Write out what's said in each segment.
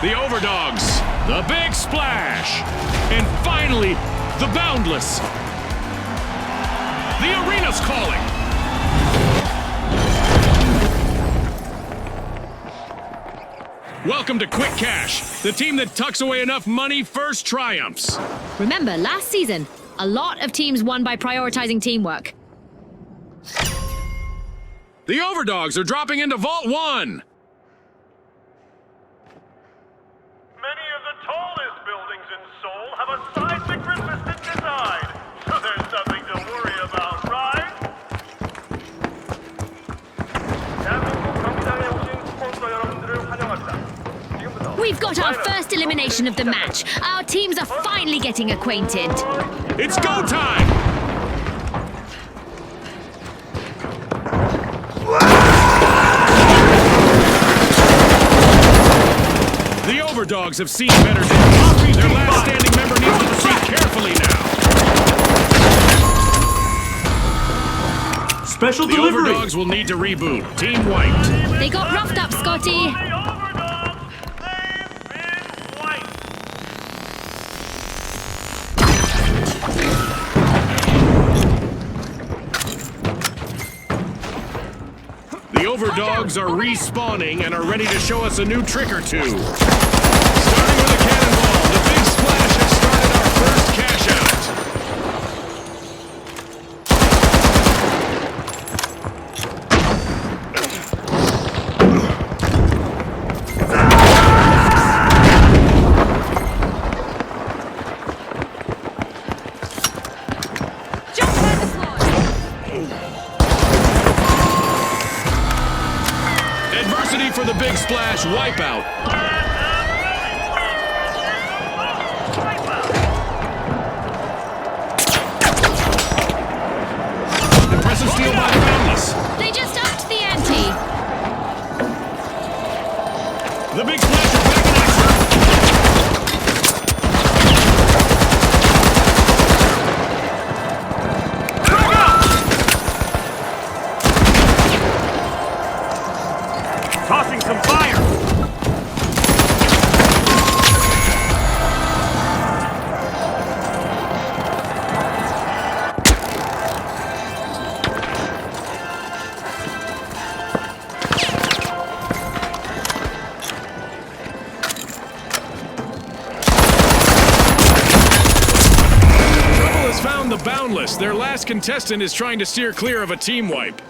The Overdogs, the Big Splash, and finally, the Boundless. The arena's calling. Welcome to Quick Cash, the team that tucks away enough money first triumphs. Remember, last season, a lot of teams won by prioritizing teamwork. The Overdogs are dropping into Vault 1. Many of the tallest buildings in Seoul have a seismic-resistant design, so there's nothing to worry about, right? We've got our first elimination of the match. Our teams are finally getting acquainted. It's go time! The Overdogs have seen better days. Their last standing member needs to proceed carefully now. Special The delivery! Overdogs will need to reboot. Team wiped. They got roughed up, Scotty. The Overdogs, they've been wiped. The Overdogs are respawning and are ready to show us a new trick or two. Starting with a cannonball, the Big Splash has started our first cash out. Adversity for the Big Splash wipeout. Impressive steal by the Boundless. They just upped the ante. The Big Splash is back in action. Drag out! Tossing some fire! Trouble has found the Boundless. Their last contestant is trying to steer clear of a team wipe.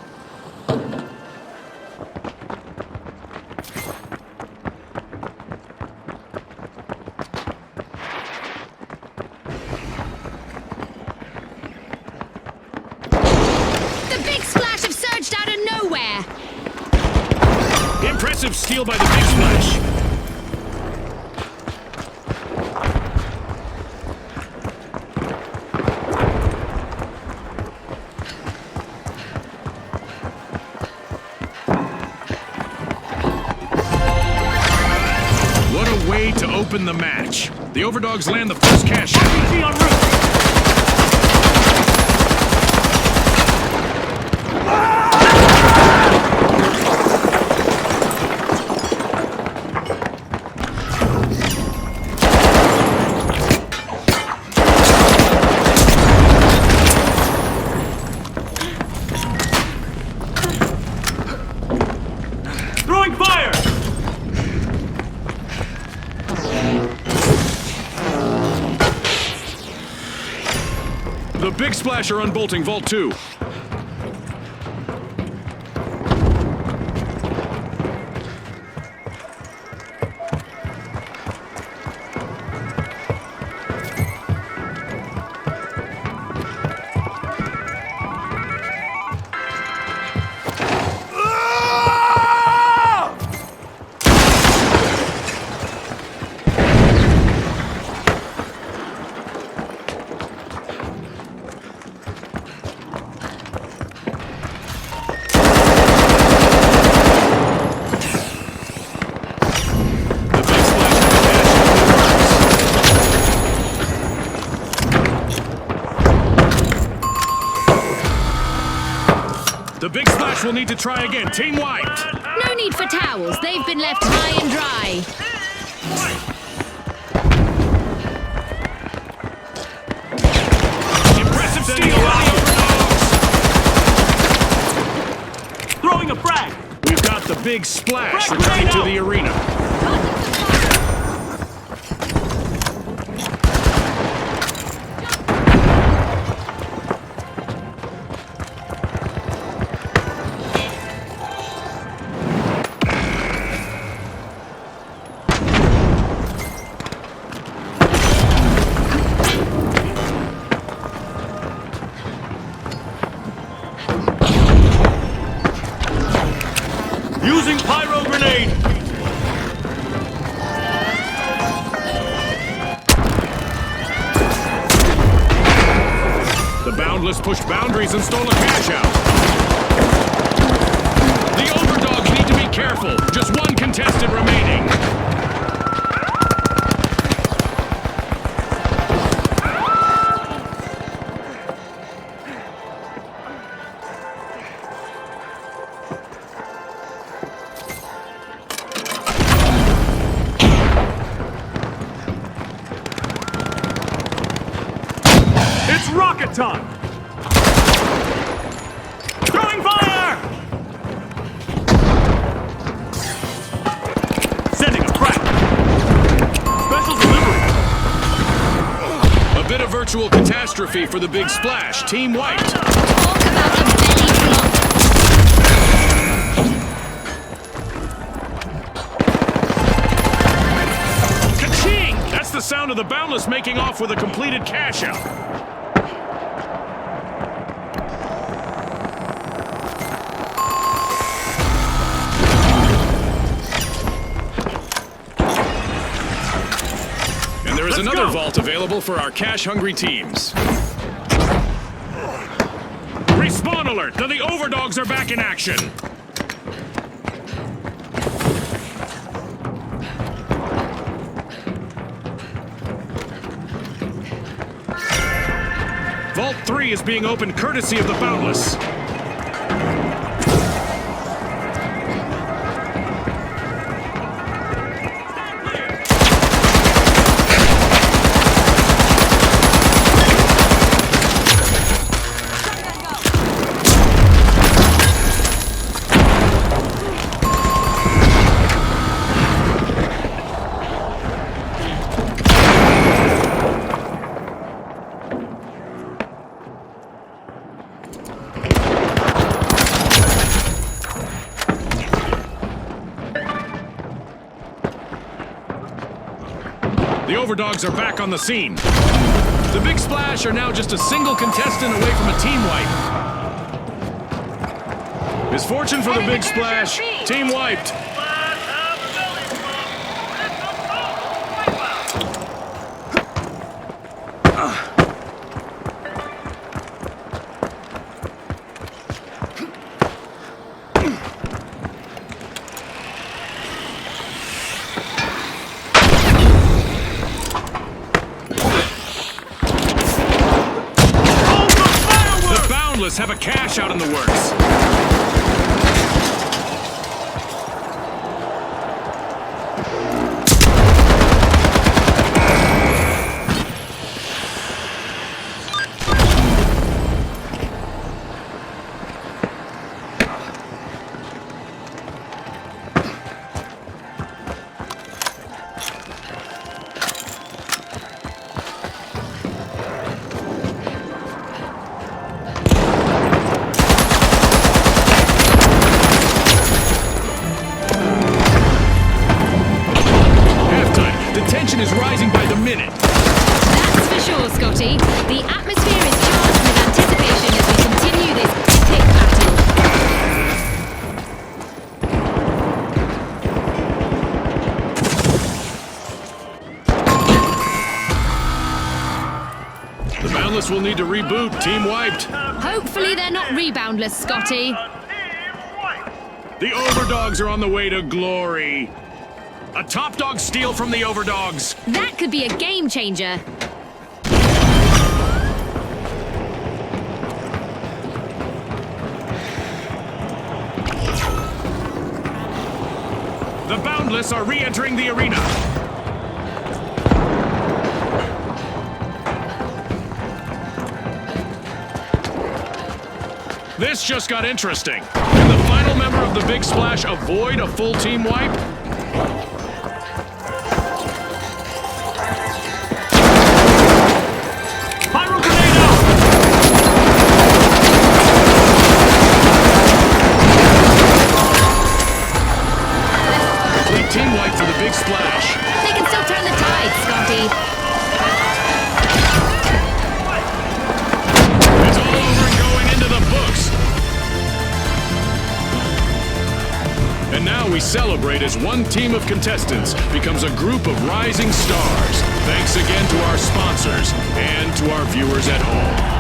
The Big Splash have surged out of nowhere. Impressive steal by the Big Splash. What a way to open the match. The Overdogs land the first cash out. RPG en route! Throwing fire! The Big Splash are unbolting Vault 2. The Big Splash will need to try again. Team wiped. No need for towels. They've been left high and dry. Impressive steal by the overdogs. Throwing a frag! We've got the big splash Frag returning to grenade the arena. Using pyro grenade! The Boundless pushed boundaries and stole a cash out. The overdogs need to be careful. Just one contestant remaining. It's rocket time! Throwing fire! Sending a crack! Special delivery! A bit of virtual catastrophe for the big splash. Team wiped. Talk about a belly flop. Ka-ching! That's the sound of the Boundless making off with a completed cash out. And there is Let's another go. vault available for our cash-hungry teams. Respawn alert! The overdogs are back in action. Vault 3 is being opened courtesy of the Boundless. The overdogs are back on the scene. The Big Splash are now just a single contestant away from a team wipe. Misfortune for the Big Splash. Team wiped. The Boundless have a cash out in the works. Is rising by the minute. That's for sure, Scotty. The atmosphere is charged with anticipation as we continue this epic battle. The Boundless will need to reboot. Team wiped. Hopefully they're not reboundless, Scotty. The overdogs are on the way to glory. A top dog steal from the overdogs. That could be a game changer. The Boundless are re-entering the arena. This just got interesting. Can the final member of the Big Splash avoid a full team wipe? Pyro grenade out! Complete team wipe for the Big Splash. They can still turn the tide, Scotty. It's all over and going into the books. And now we celebrate as one team of contestants becomes a group of rising stars. Thanks again to our sponsors and to our viewers at home.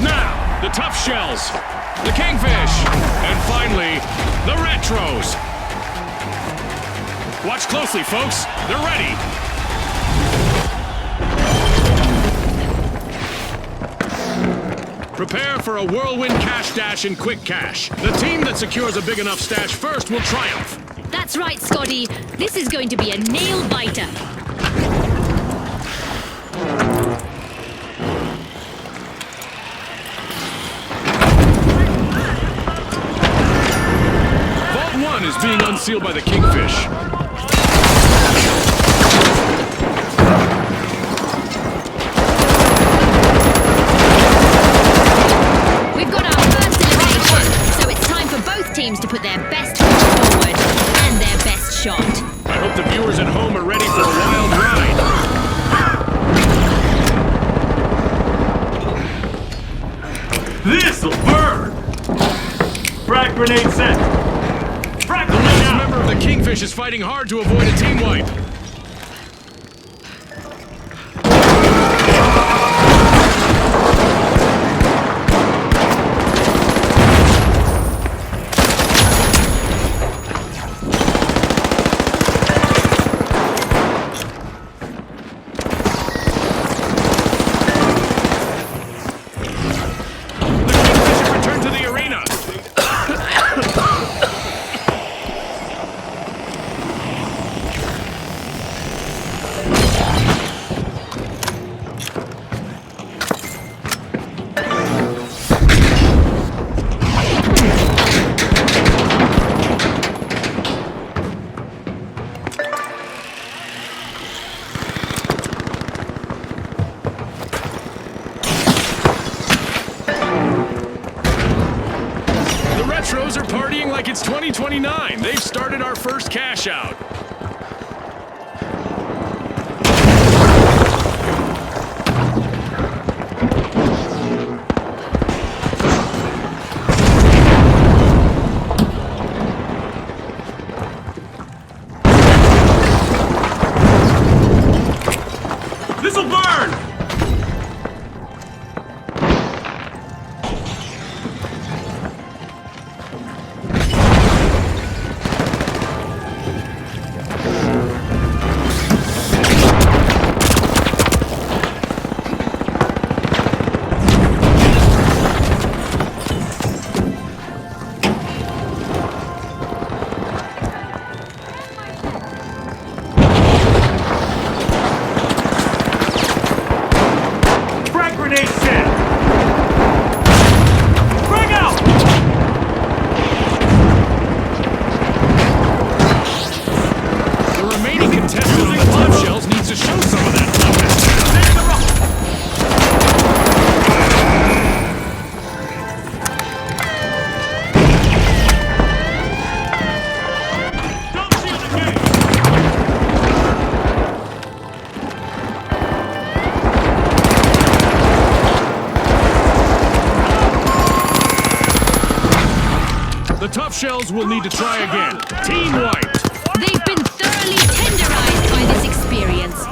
Now, the tough shells, the kingfish, and finally, the retros. Watch closely, folks. They're ready. Prepare for a whirlwind cash dash and quick cash. The team that secures a big enough stash first will triumph. That's right, Scotty. This is going to be a nail-biter. Vault 1 is being unsealed by the kingfish. We've got our first elimination, so it's time for both teams to put their best foot forward and their best shot. I hope the viewers at home are ready for a wild ride. This'll burn! Frag grenade set! Frag The grenade latest out! member of the kingfish is fighting hard to avoid a team wipe. Return to the arena. The retros are partying like it's 2029. They've started our first cash out. This'll burn! tough shells will need to try again. Team wiped. They've been thoroughly tenderized by this experience.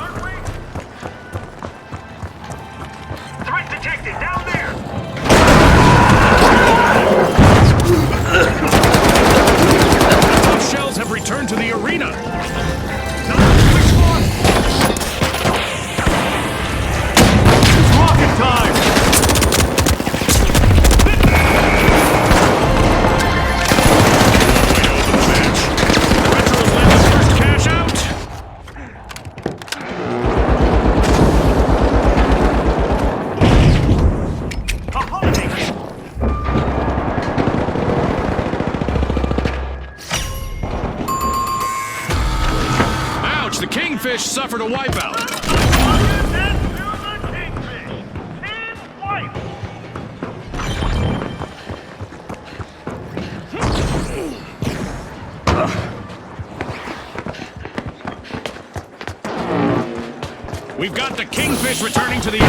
Threat detected down there! Tough shells have returned to the arena. It's rocket time! The Kingfish suffered a wipeout. We've got the Kingfish returning to the...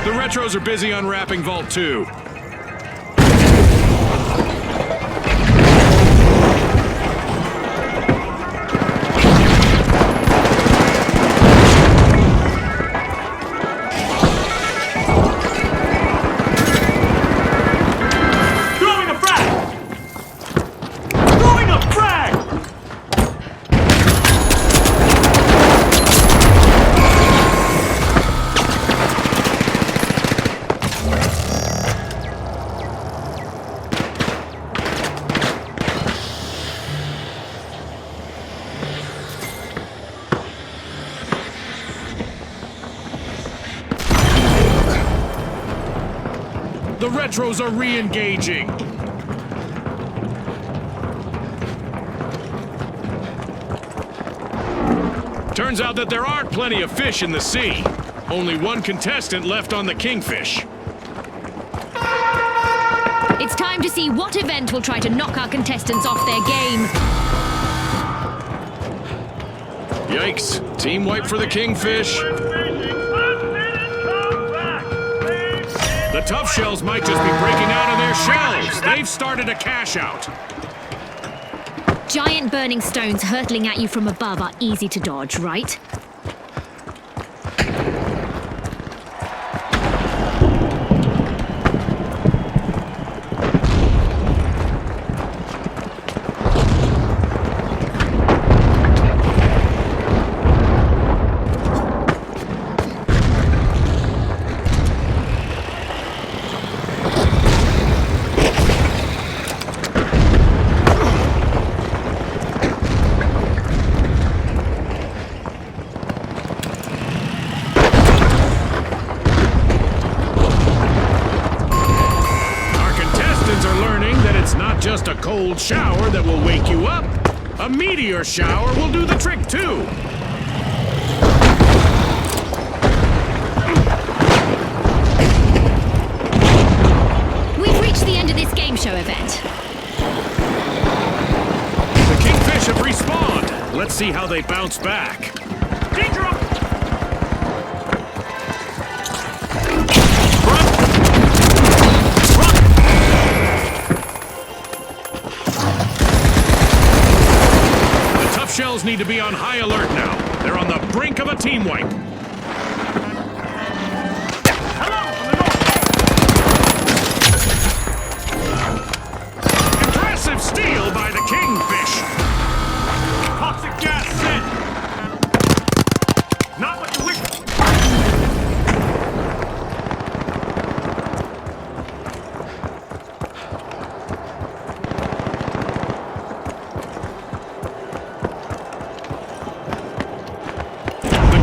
The Retros are busy unwrapping Vault 2. Throwing a frag! Throwing a frag! The Retros are re-engaging. Turns out that there aren't plenty of fish in the sea. Only one contestant left on the Kingfish. It's time to see what event will try to knock our contestants off their game. Yikes. Team wipe for the Kingfish. The tough shells might just be breaking out of their shells. They've started a cash out. Giant burning stones hurtling at you from above are easy to dodge, right? Just a cold shower that will wake you up. A meteor shower will do the trick too. We've reached the end of this game show event. The Kingfish have respawned. Let's see how they bounce back. Danger up! Shells need to be on high alert now. They're on the brink of a team wipe. Hello from the north! Impressive steal by the Kingfish. Toxic gas set! Not what you wish.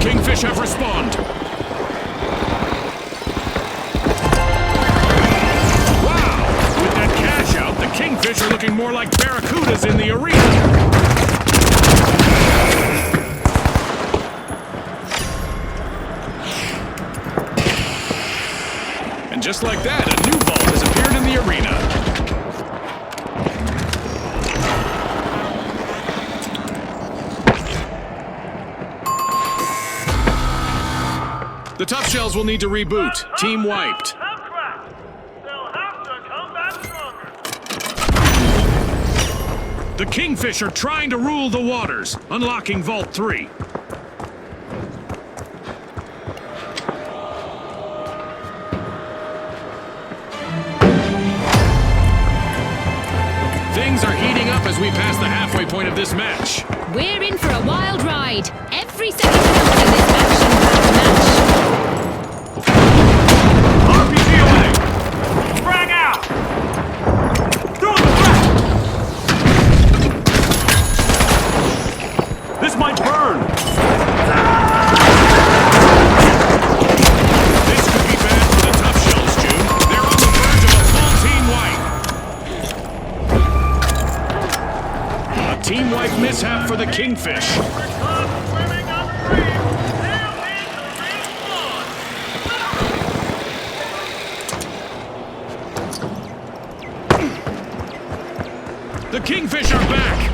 Kingfish have respawned. Wow! With that cash out, the Kingfish are looking more like barracudas in the arena. just like that, a new vault has appeared in the arena. The tough shells will need to reboot. Team wiped. Have cracked. They'll have to come back stronger. The Kingfish are trying to rule the waters, unlocking Vault 3. Things are heating up as we pass the halfway point of this match. We're in for a wild ride. Every second counts in this action-packed match. RPG away! Frag out! Throw the frag! This might burn! This could be bad for the tough shells, June. They're on the verge of a full team wipe. A team wipe mishap for the Kingfish. Return swimming upstream. They'll need to respawn. The Kingfish are back.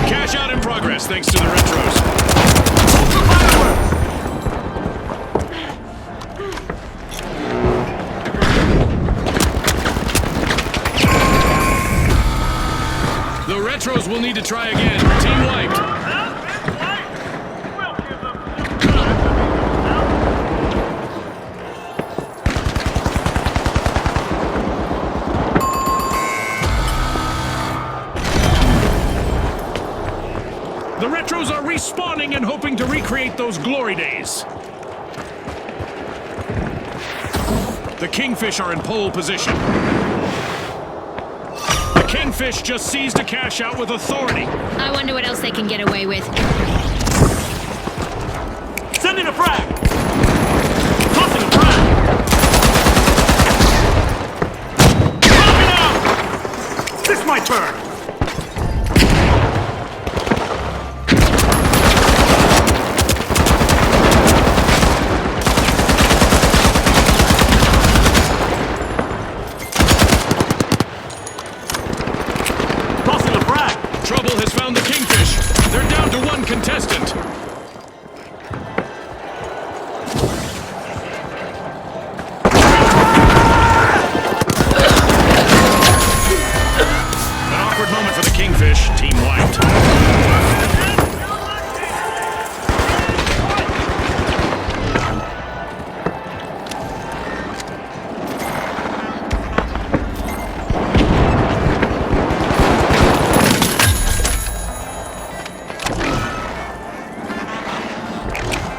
Cash out in progress thanks to the retros. The retros will need to try again. Team wiped. Have been wiped. We'll give them some time to The retros are respawning and hoping to recreate those glory days. The Kingfish are in pole position. The Kingfish just seized a cash out with authority. I wonder what else they can get away with. Sending a frag! Tossing a frag! Dropping out! This might burn! Tossing a frag! Trouble has found the Kingfish. They're down to one contestant. An awkward moment for the Kingfish. Team wiped.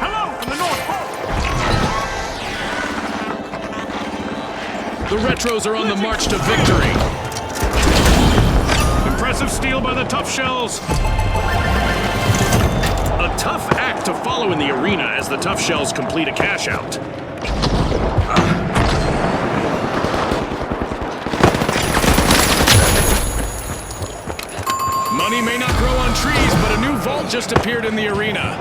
Hello from the North Pole! The retros are on the march to victory. Impressive steal by the tough shells. A tough act to follow in the arena as the tough shells complete a cash out. Money may not grow on trees, but a new vault just appeared in the arena.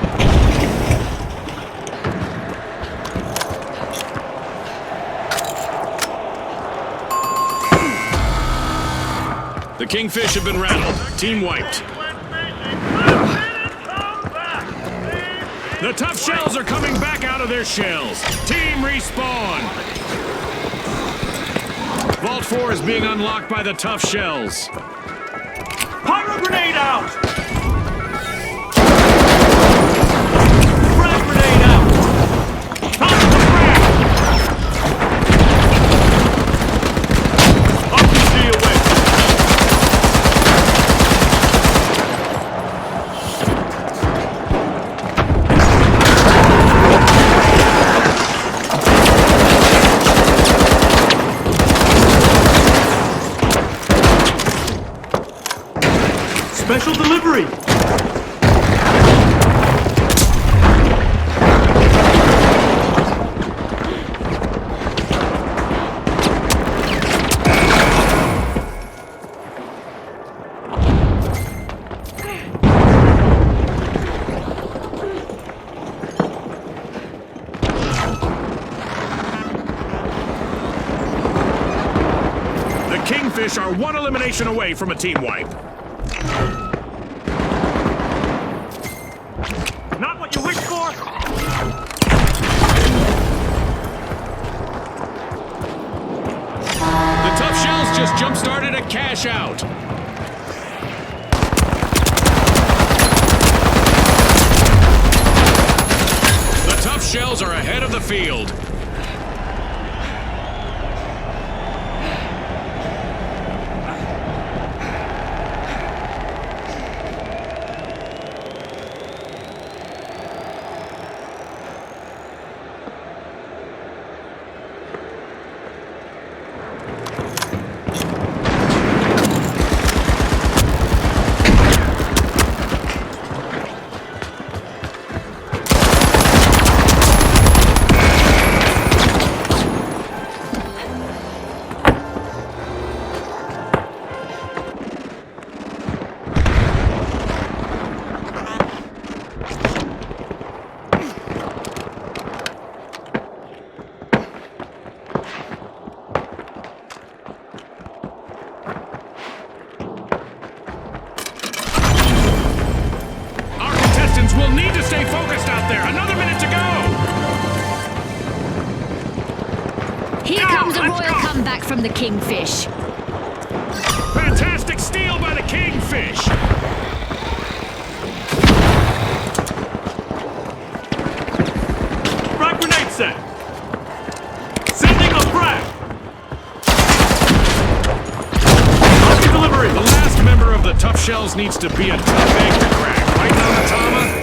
The Kingfish have been rattled. Team wiped. went fishing. Didn't come back. The tough shells are coming back out of their shells. Team respawn. Vault 4 is being unlocked by the tough shells. Pyro grenade out! Frag grenade out! Toss the frag! RPG away! delivery! Kingfish are one elimination away from a team wipe. Not what you wished for! The Tough Shells just jump-started a cash out. The Tough Shells are ahead of the field. Will need to stay focused out there. Another minute to go. Here comes a royal comeback from the Kingfish. Fantastic steal by the Kingfish. Frag grenade set! Sending a frag! Rocket delivery! The last member of the Tough Shells needs to be a tough egg to crack. Right, Namatama?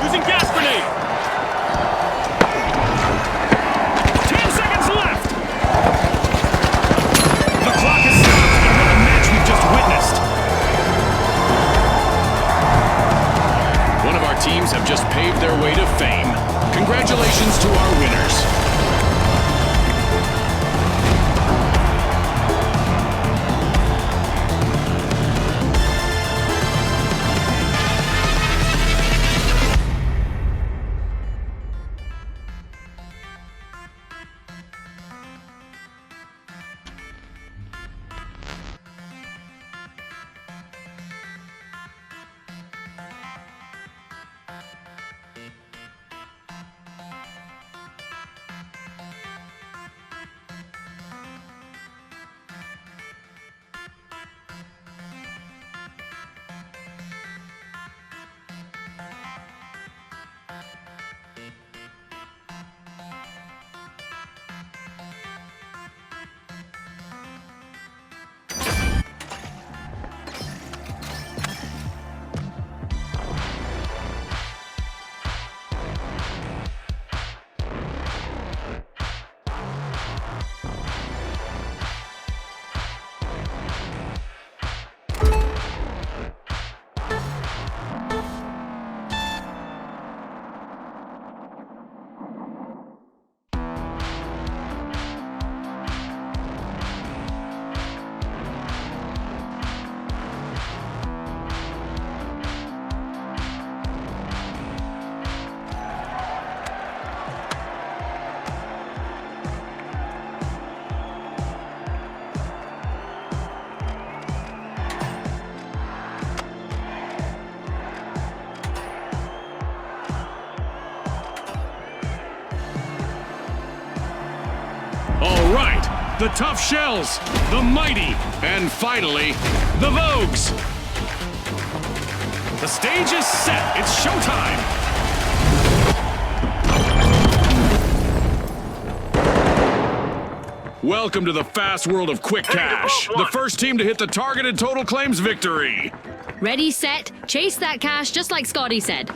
Using gas grenade! 10 seconds left! The clock has stopped, and what a match we've just witnessed! One of our teams have just paved their way to fame. Congratulations to our winners. All right, the Tough Shells, the Mighty, and finally, the Vogues. The stage is set. It's showtime. Welcome to the fast world of quick cash. The first team to hit the targeted total claims victory. Ready, set, chase that cash just like Scotty said. Get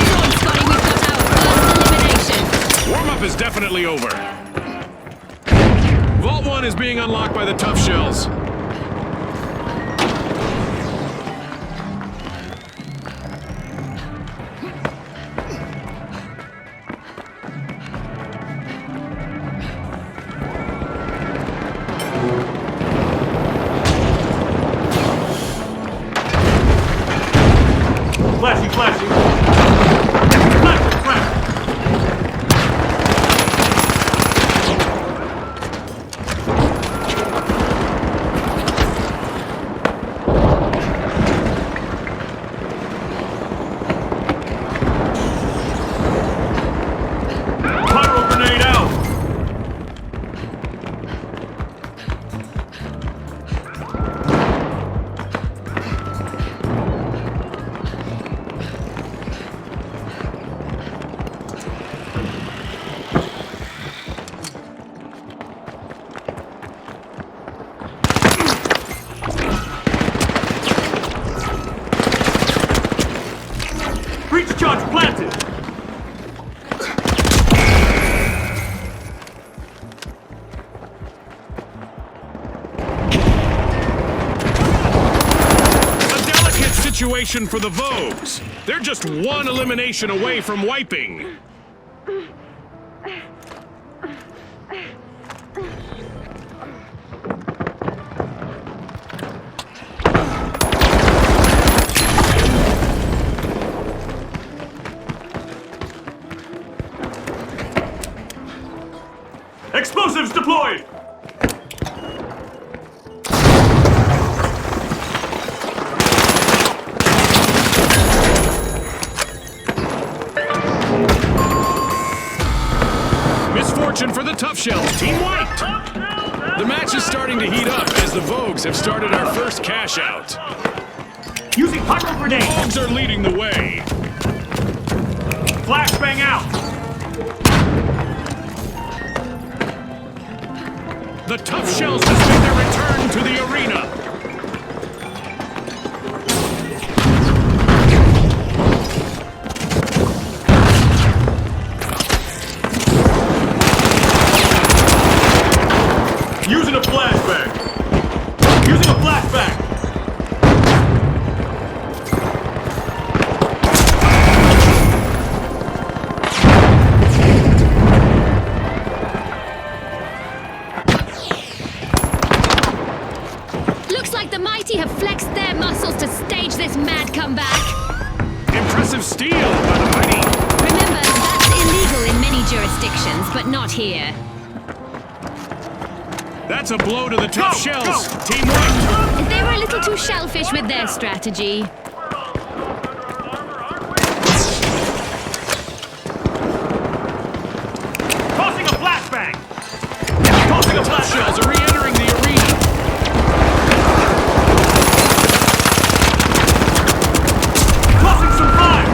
on, Scotty, we've got our first elimination. Warm-up is definitely over. Vault 1 is being unlocked by the tough shells. Flashing, flashing. Flashing, flashing. Pyro grenade out. Breach charge planted. A delicate situation for the Vogues. They're just one elimination away from wiping. Explosives deployed. Misfortune for the tough shells. Team wiped. The match is starting to heat up as the Vogues have started our first cash out. Using pyro grenade. Vogues are leading the way. Flashbang out. The tough shells has made their return to the arena. Using a flashbang. Using a flashbang. Looks like the mighty have flexed their muscles to stage this mad comeback. Impressive steal by the mighty. Remember, that's illegal in many jurisdictions, but not here. That's a blow to the tough Go, shells. go. Team wiped. They were a little too shellfish with their strategy. Tossing a flashbang. Tossing a Tough flashbang. shells are re-entering the arena. Tossing some fire.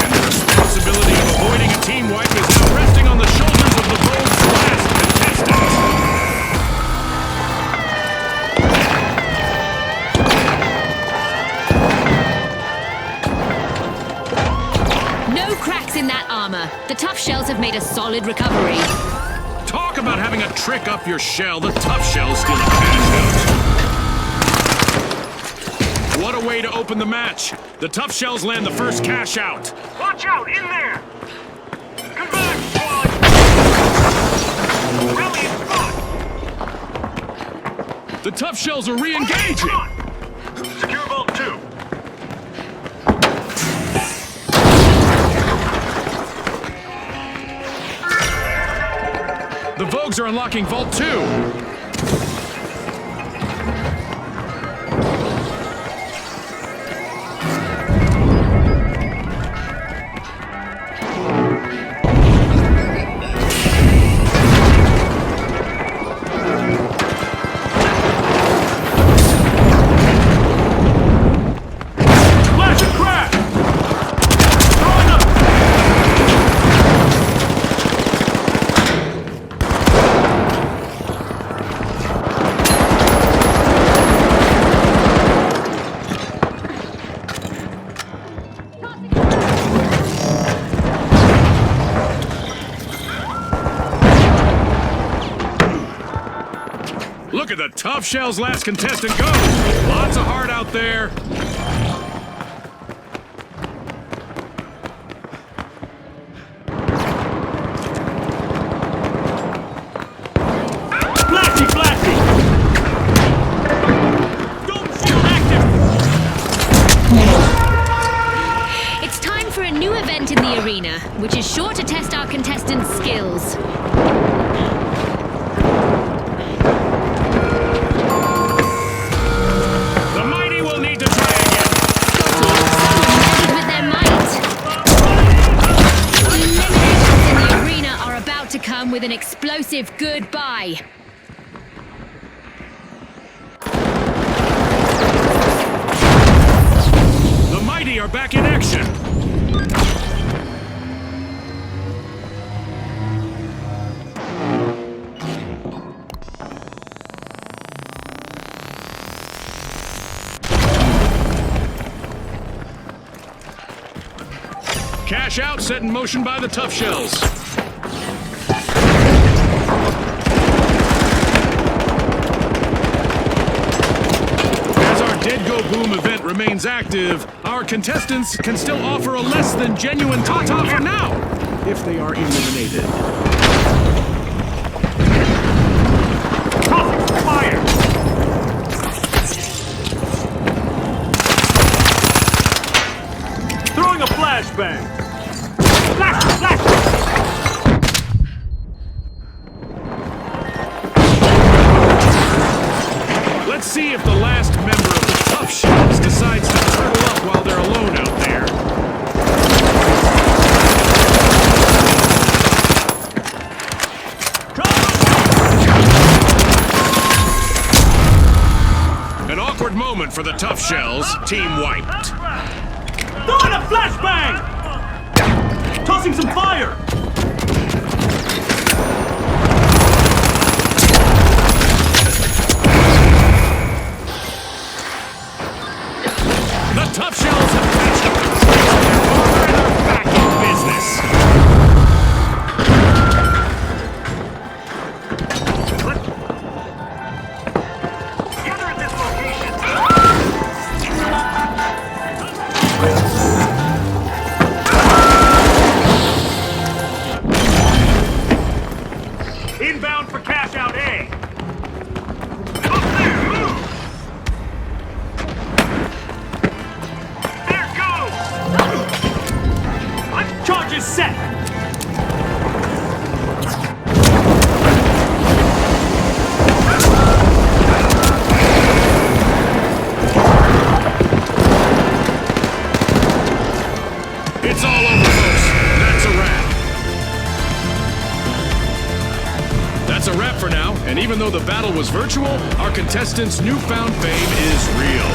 And the responsibility of avoiding a team wipe is now resting on the shoulders of the Vogues' last contestants. No cracks in that armor. The tough shells have made a solid recovery. Talk about having a trick up your shell. The tough shells steal a cash out. What a way to open the match. The tough shells land the first cash out. Watch out, in there! Come back, squad! Rally squad! The tough shells are re-engaging. Come on! Secure Vault 2. The Vogues are unlocking Vault 2. Look at the Tough Shell's last contestant go. Lots of heart out there. Flashy, flashy! Dome shield active! It's time for a new event in the arena, which is sure to test our contestants' skills. The mighty will need to try again. Someone measured with their might. The eliminations in the arena are about to come with an explosive goodbye. The mighty are back in action. Cash out set in motion by the Tough Shells. As our Dead Go Boom event remains active, our contestants can still offer a less than genuine ta-ta for now, if they are eliminated. Tossing fire! Throwing a flashbang! Flash! Flash! Let's see if the last member of the Tough Shells decides to turtle up while they're alone out there. An awkward moment for the Tough Shells. Team wiped. Throwing a flashbang! Tossing some fire! The Tough Shells have patched up the brakes on their armor and are back in business. Gather at this location. Inbound for cash out A! Up there, move! There goes! Charge is set! It's all over, folks. That's a wrap. That's a wrap for now, and even though the battle was virtual, our contestants' newfound fame is real.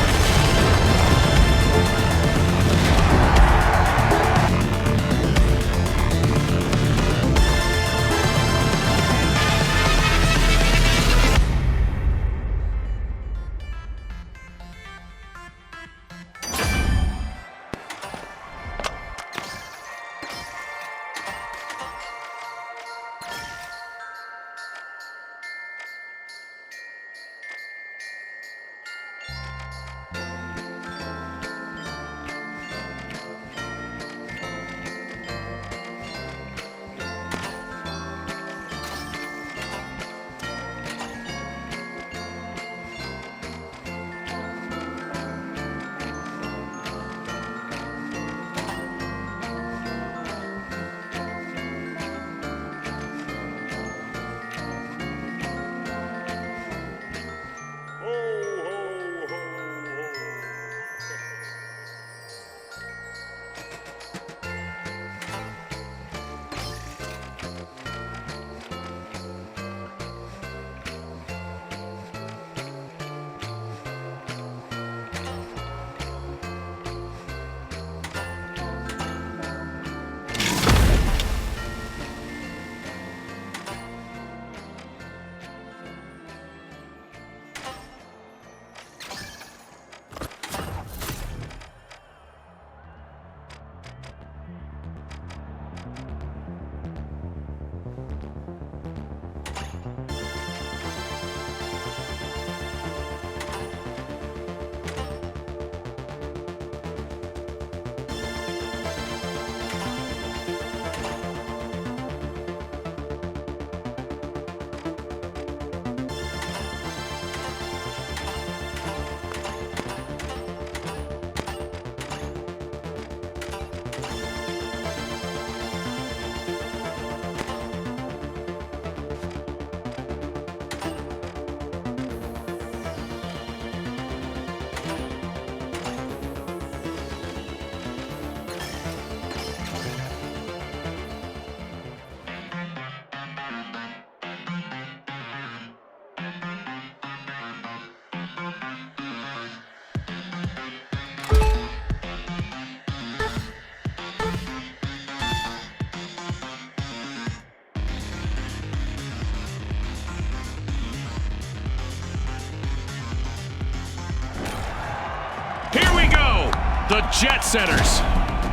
The jet setters,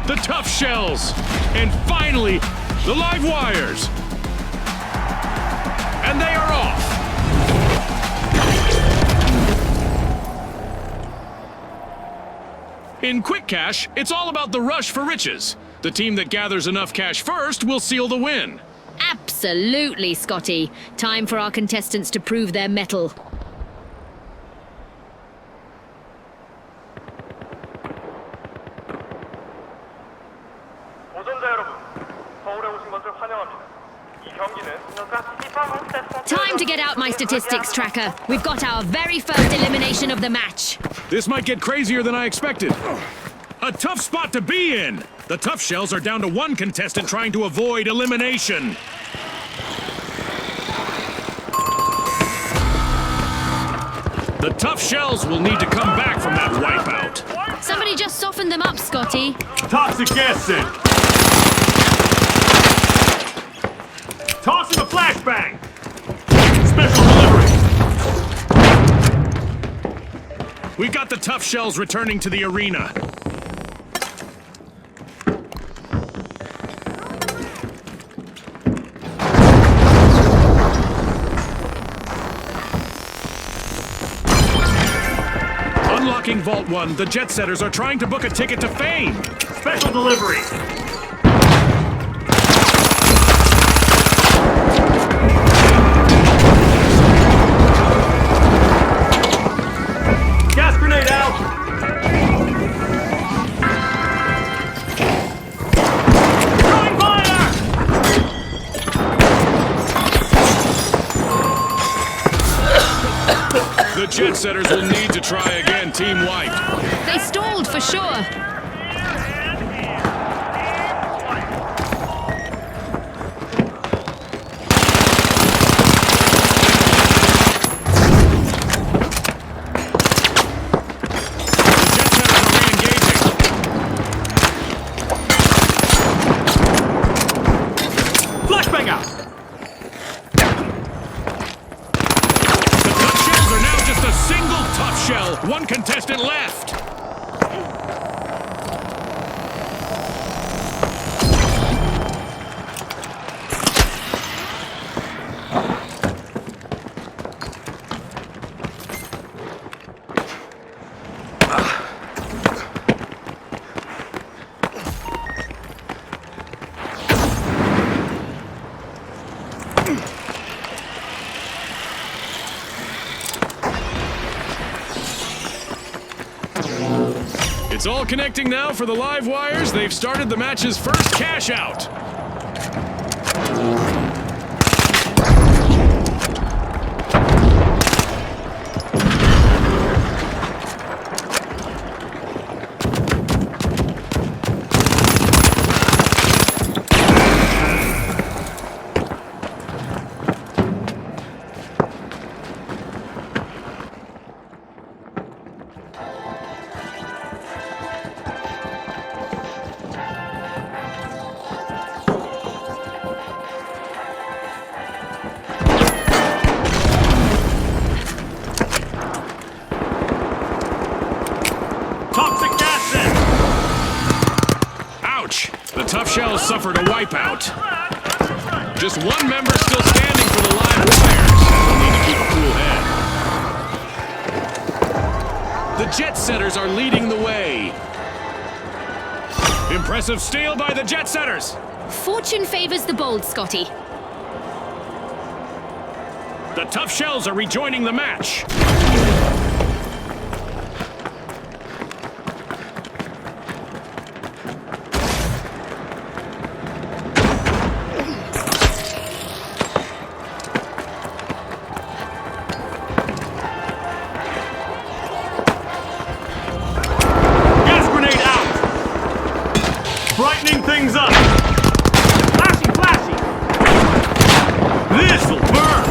the tough shells, and finally, the live wires. And they are off. In Quick Cash, it's all about the rush for riches. The team that gathers enough cash first will seal the win. Absolutely, Scotty. Time for our contestants to prove their mettle. 도전자 여러분, 서울에 오신 것을 환영합니다. 이 경기는 Time to get out my statistics tracker. We've got our very first elimination of the match. This might get crazier than I expected. A tough spot to be in. The tough shells are down to one contestant trying to avoid elimination. The tough shells will need to come back from that wipeout. Somebody just softened them up, Scotty. Toxic gas sent. Tossing a flashbang. Special delivery. We got the tough shells returning to the arena. Unlocking Vault 1, the jet setters are trying to book a ticket to fame. Special delivery. Gas grenade out. Throwing fire. The jet setters will need to try again, team white. They stalled for sure. Flashbang out. A single tough shell, one contestant left. It's all connecting now for the live wires. They've started the match's first cash out. The tough shells suffered a wipeout. Just one member still standing for the live wires. They'll need to keep a cool head. The jet setters are leading the way. Impressive steal by the jet setters. Fortune favors the bold, Scotty. The tough shells are rejoining the match. Brightening things up. Flashy, flashy. This'll burn.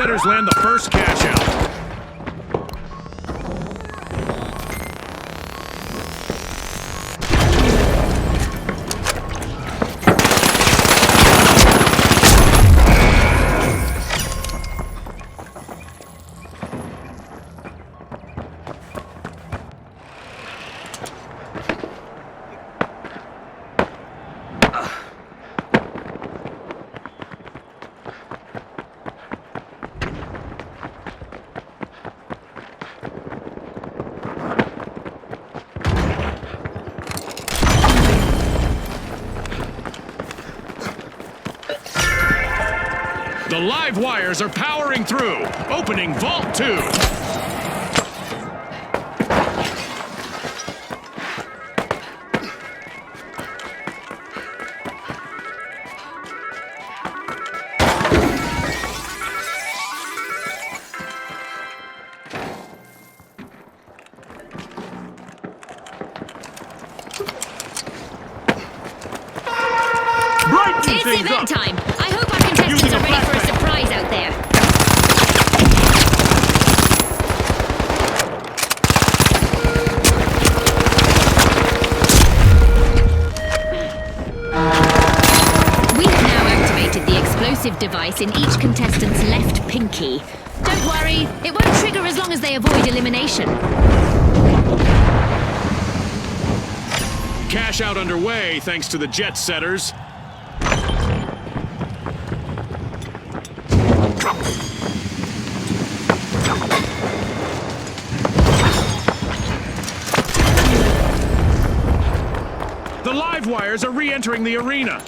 setters land the first cash out. The live wires are powering through, opening Vault 2. Brighten It's things event up! time. I hope our contestants Using a are ready for a flashbang. surprise out there. We have now activated the explosive device in each contestant's left pinky. Don't worry, it won't trigger as long as they avoid elimination. Cash out underway thanks to the jet setters. The live wires are re-entering the arena.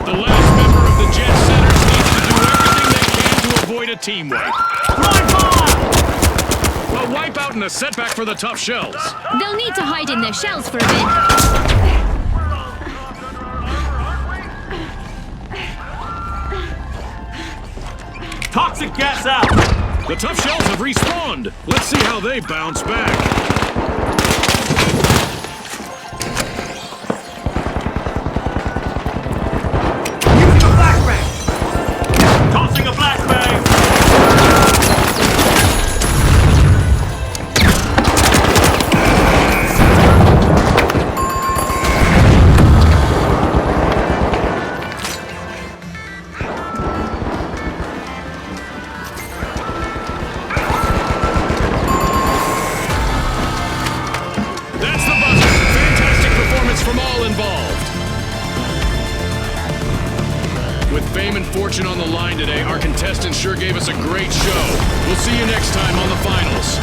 The last member of the jet setters needs to do everything they can to avoid a team wipe. A wipeout and a setback for the tough shells. They'll need to hide in their shells for a bit. Toxic gas out! The tough shells have respawned. Let's see how they bounce back. Using a flashbang! Tossing a flashbang! That's the buzzer. Fantastic performance from all involved. With fame and fortune on the line today, our contestants sure gave us a great show. We'll see you next time on the finals.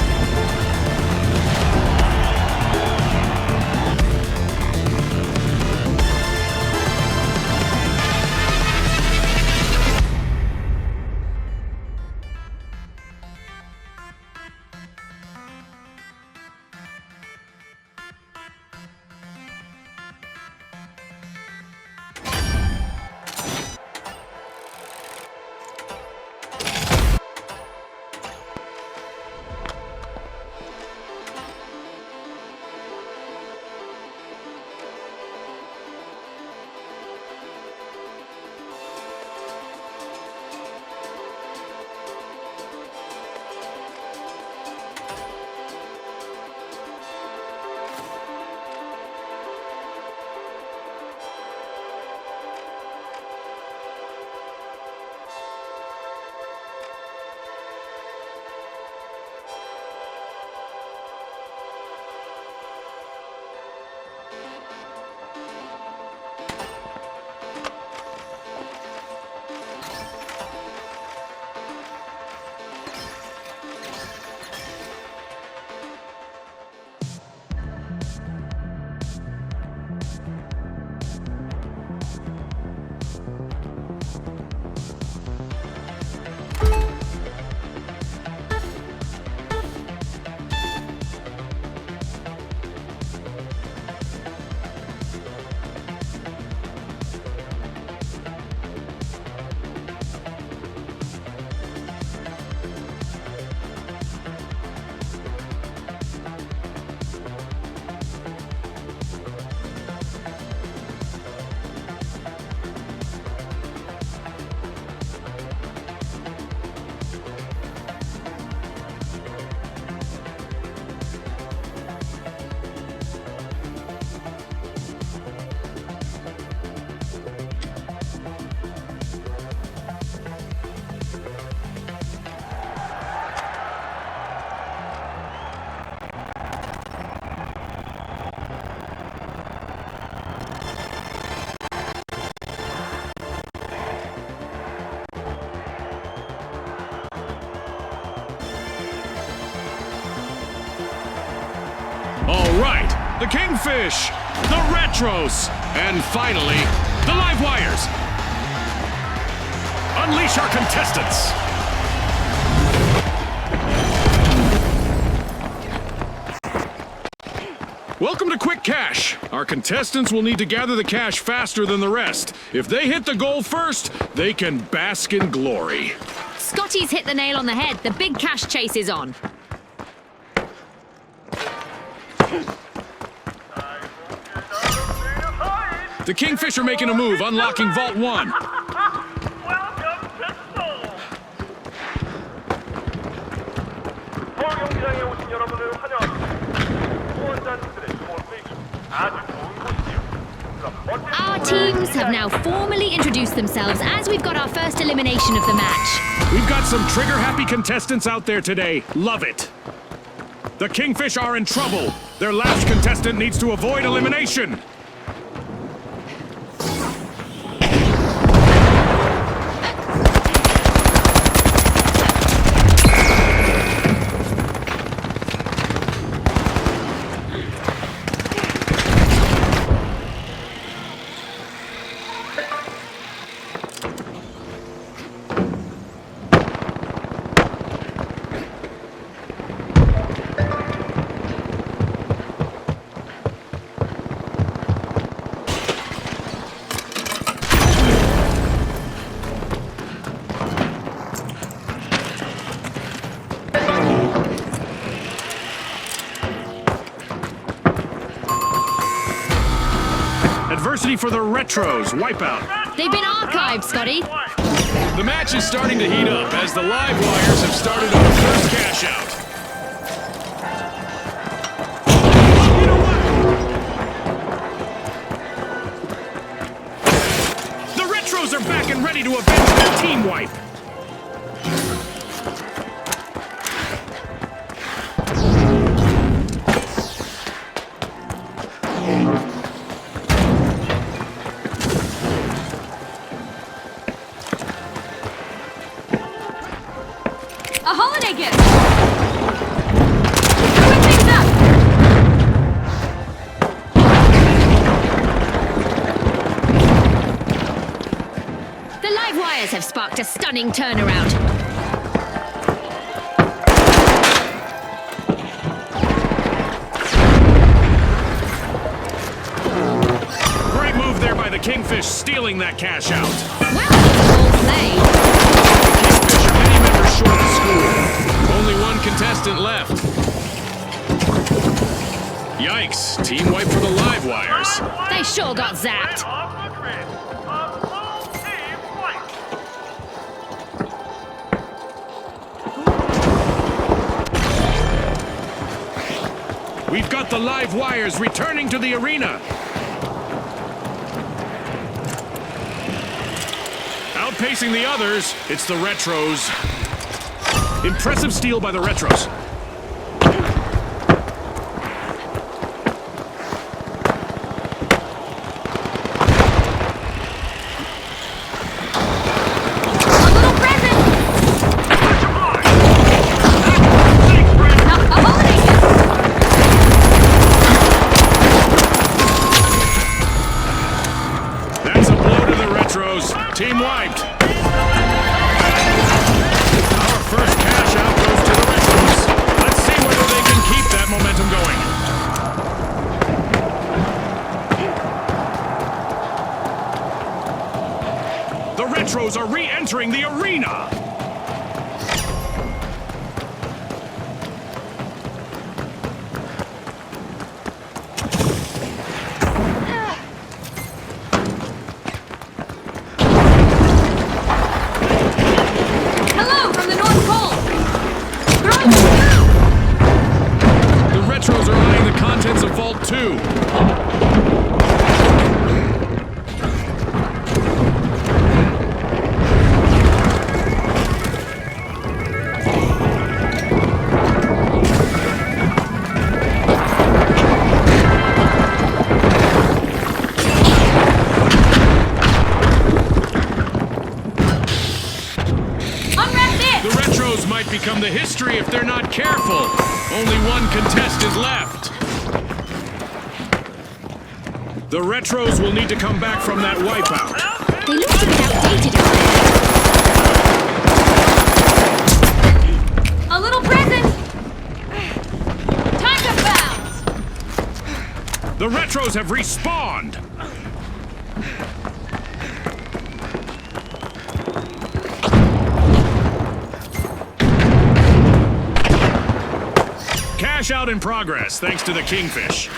the Kingfish, the Retros, and finally, the Live Wires. Unleash our contestants. Welcome to Quick Cash. Our contestants will need to gather the cash faster than the rest. If they hit the goal first, they can bask in glory. Scotty's hit the nail on the head. The big cash chase is on. The Kingfish are making a move, unlocking Vault 1. Welcome to Seoul. 서울 경기장에 오신 여러분을 환영합니다. 후원자님들의 후원이 아주 좋은 곳이지요. 그럼 멋진 Our teams have now formally introduced themselves as we've got our first elimination of the match. We've got some trigger-happy contestants out there today. Love it. The Kingfish are in trouble. Their last contestant needs to avoid elimination. Adversity for the Retros. Wipeout. They've been archived, Scotty. The match is starting to heat up as the Live Wires have started on the first cash out. The Retros are back and ready to avenge their team wipe. A holiday gift! Screwing things up! The Live Wires have sparked a stunning turnaround. Great move there by the Kingfish, stealing that cash out. Well, all played. Kingfish are many members short of school. Only one contestant left. Yikes, team wipe for the Live Wires. They sure got zapped. off the grid. A full team fight. We've got the Live Wires returning to the arena. Outpacing the others, it's the Retros. Impressive steal by the Retros. A little present! A holiday gift! That's a blow to the Retros. Team wiped. Our first cash out goes to the Retros. Let's see whether they can keep that momentum going. The Retros are re-entering the arena. Hello from the North Pole! Throwing The Retros are eyeing the contents of Vault 2. Unwrap this! The Retros might become the history if they're not careful. Only one contestant left. The retros will need to come back from that wipeout. They look a bit outdated out there. A little present! Time to bounce! The retros have respawned! Cash out in progress, thanks to the Kingfish.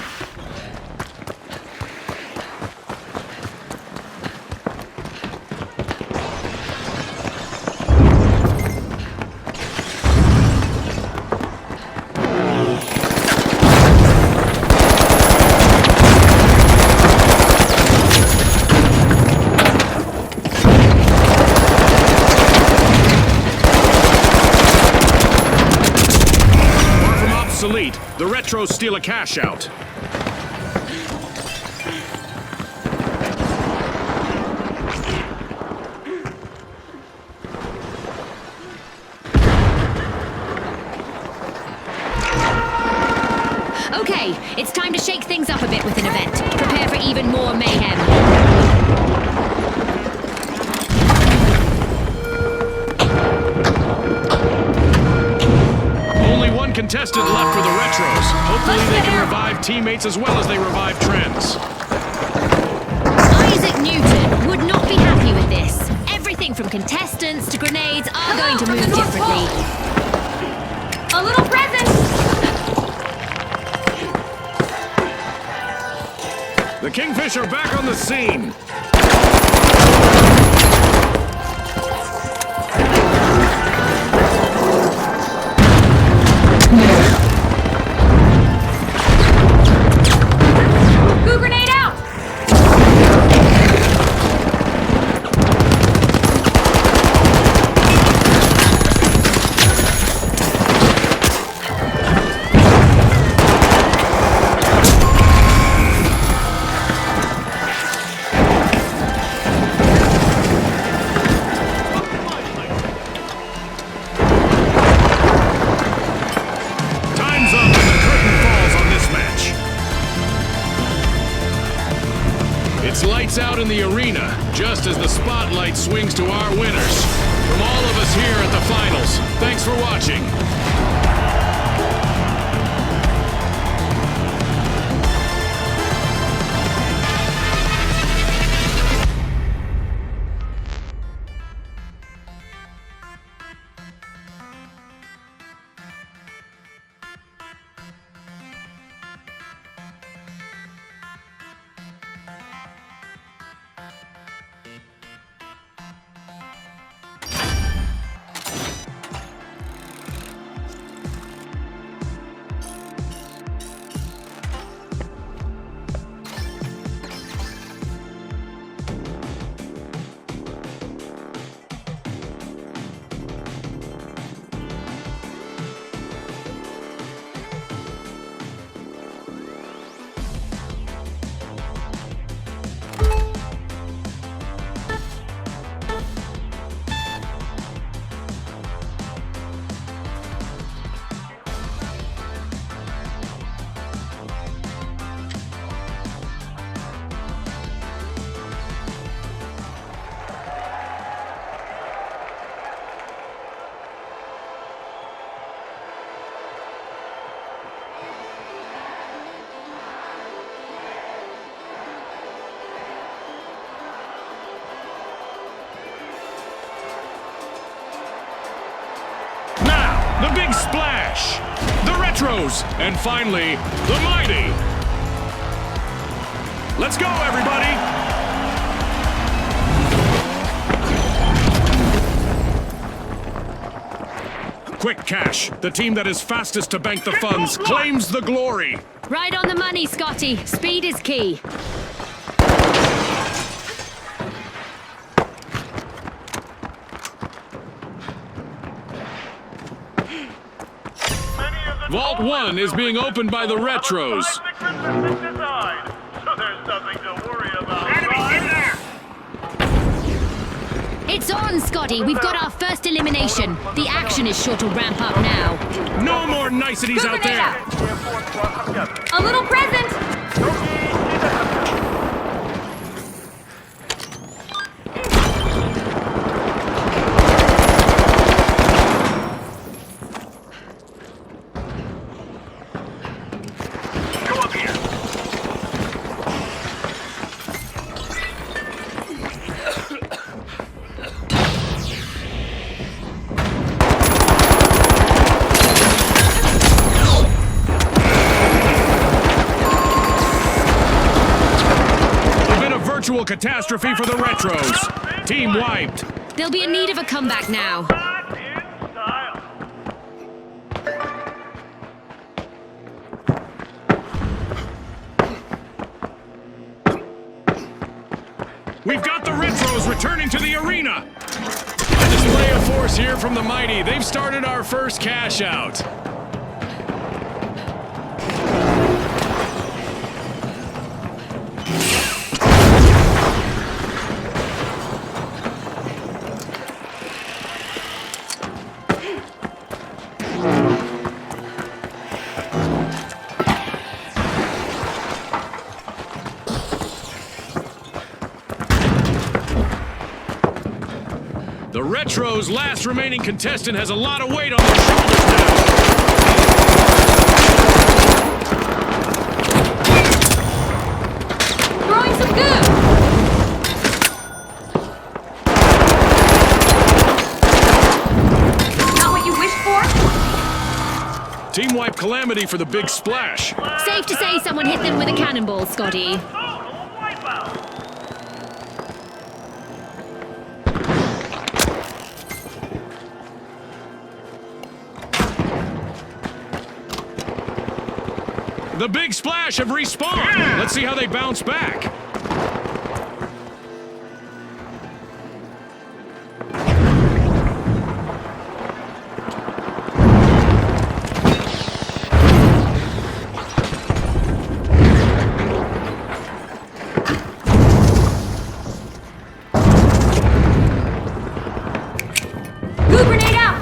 The retros steal a cash out. Okay, it's time to shake things up a bit with an event. Prepare for even more mayhem. Contestant left for the retros. Hopefully they can revive teammates as well as they revive trends. Isaac Newton would not be happy with this. Everything from contestants to grenades are going to move differently. A little present! The Kingfish are back on the scene. It's lights out in the arena, just as the spotlight swings to our winners. From all of us here at the finals, thanks for watching. The big splash! The retros! And finally, the mighty! Let's go, everybody! Quick cash. The team that is fastest to bank the funds claims the glory. Right on the money, Scotty. Speed is key. Vault 1 is being opened by the retros. So there's nothing to worry about. It's on, Scotty. We've got our first elimination. The action is sure to ramp up now. No more niceties out there. A little present. virtual catastrophe for the Retros. Team wiped. They'll be in need of a comeback now. Back in style. We've got the Retros returning to the arena. A display of force here from the Mighty. They've started our first cash out. The Retro's last remaining contestant has a lot of weight on their shoulders now. Throwing some goo! Not what you wished for? Team wipe calamity for the big splash. Safe to say someone hit them with a cannonball, Scotty. Total wipeout. The big splash have respawned. Let's see how they bounce back. Goo grenade out!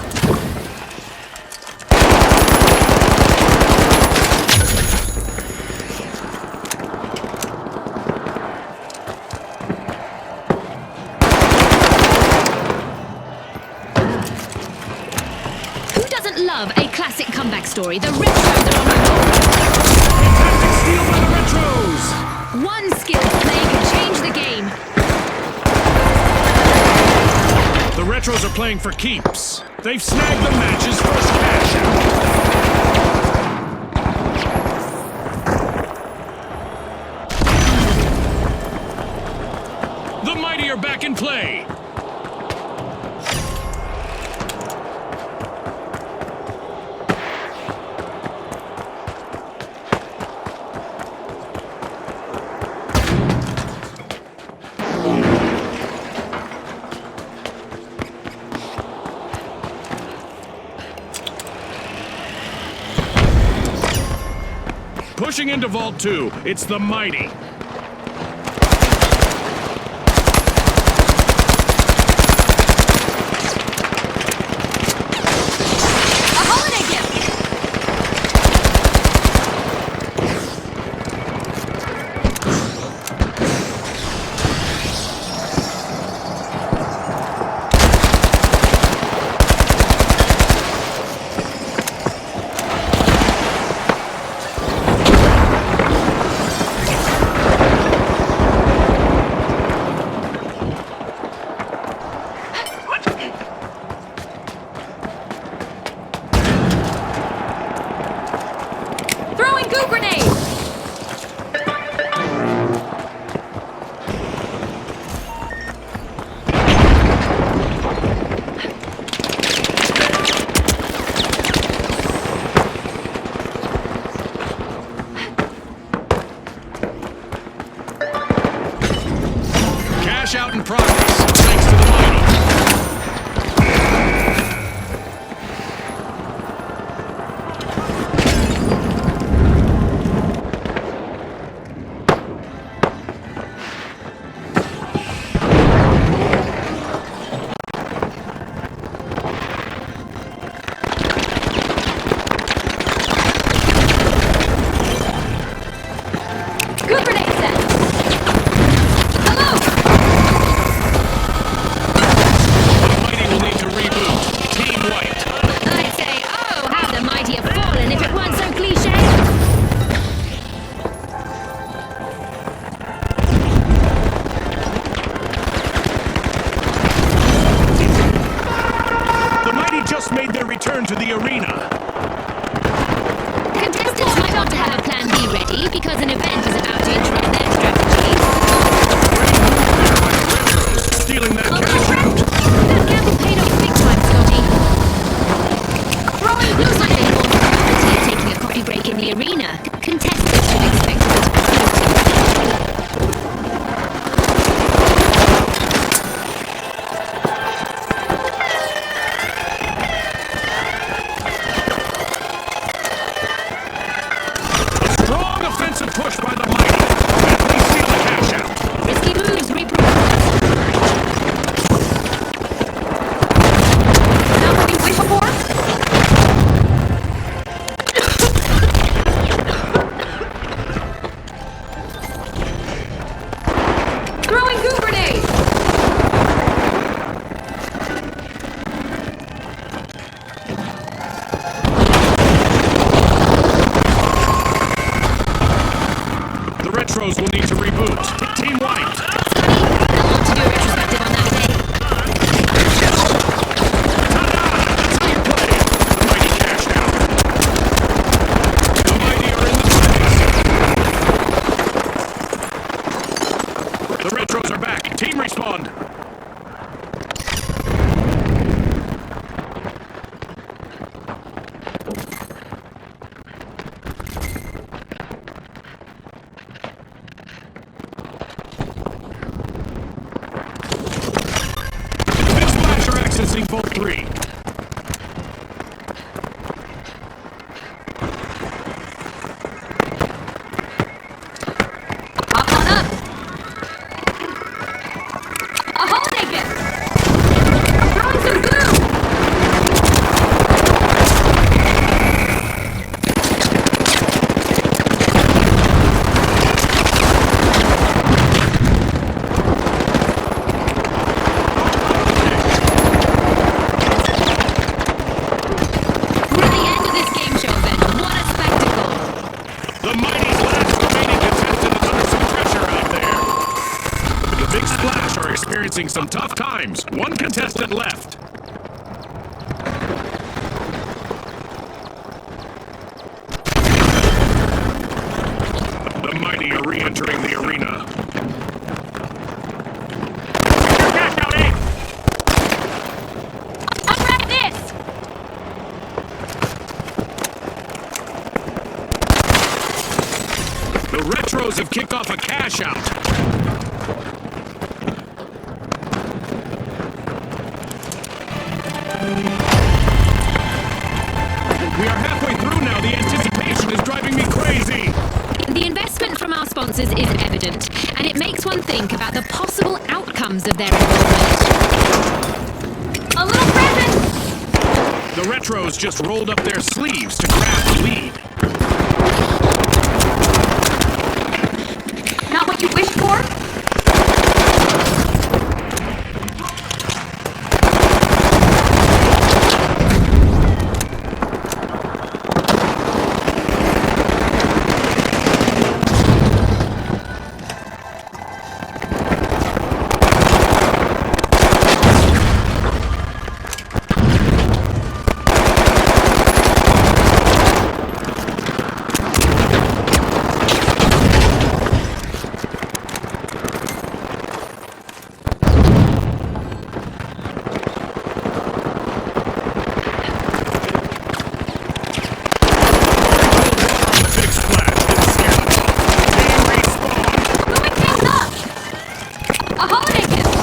Who doesn't love a classic comeback story? The Retros are on a roll. Fantastic steal by the Retros. One skilled play can change the game. The Retros are playing for keeps. They've snagged the match's first cash out. The Mighty are back in play. Pushing into Vault 2, it's the Mighty. A holiday gift! Throwing goo grenade! Cash out in progress, thanks to the Mighty. Goo grenade set! Hello! The Mighty will need to reboot. Team wiped. I'd say, oh, how the Mighty have fallen if it weren't so cliche. The Mighty just made their return to the arena. Contestants might want to have a plan B ready because an event is about to interrupt their strategy. Ready Throwing goo grenade! The retros will need to reboot. Team wiped. Scotty, I'll want to do a retrospective on that day. That's how you play. The mighty cashed out. The mighty are in the place. The retros are back. Team respawned. Big Splash are accessing Vault 3. Hop on up! A holiday gift! Throwing some glue! We're at the end of this game show, Ben. What a spectacle! The mighty's last remaining contestant is under some pressure out there. The Big Splash are experiencing some tough times. One contestant left. The mighty are re-entering the arena. Cash out, eh? Unwrap this! The retros have kicked off a cash out. We are halfway through now. The anticipation is driving me crazy. The investment from our sponsors is evident, and it makes one think about the possible outcomes of their involvement. A little present! The retros just rolled up their sleeves to grab the lead. Not what you wished for? Big Splash didn't scare them off. Team respawn. Moving things up! A holiday gift!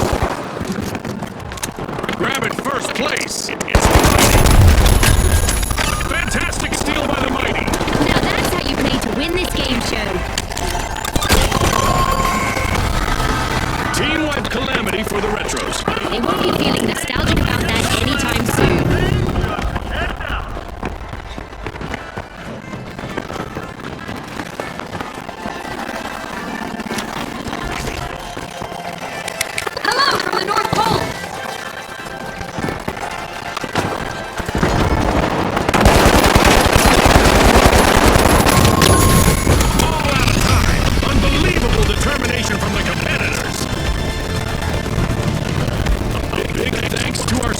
Grabbing first place. It's the mighty. Fantastic steal by the mighty. Now that's how you play to win this game show. Team-wide calamity for the retros. They won't be feeling nostalgic about that anytime soon. Hello from the North Pole! All out of time. Unbelievable determination from the competitors. A big thanks to our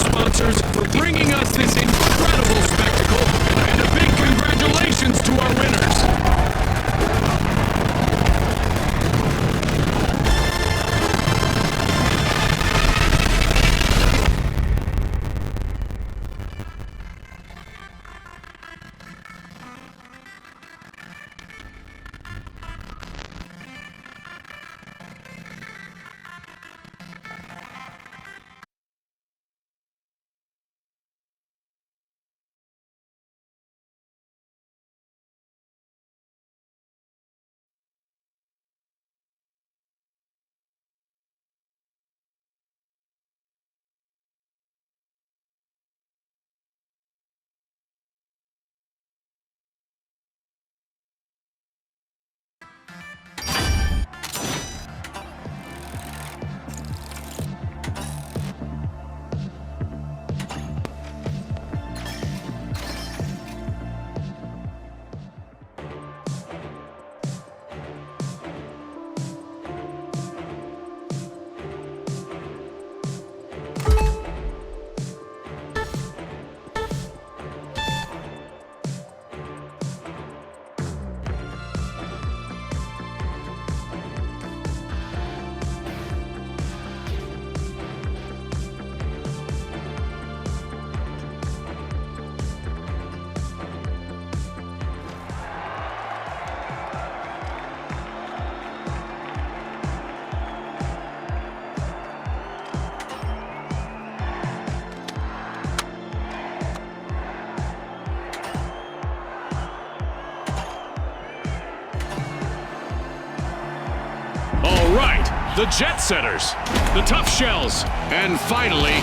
The jet setters, the tough shells, and finally,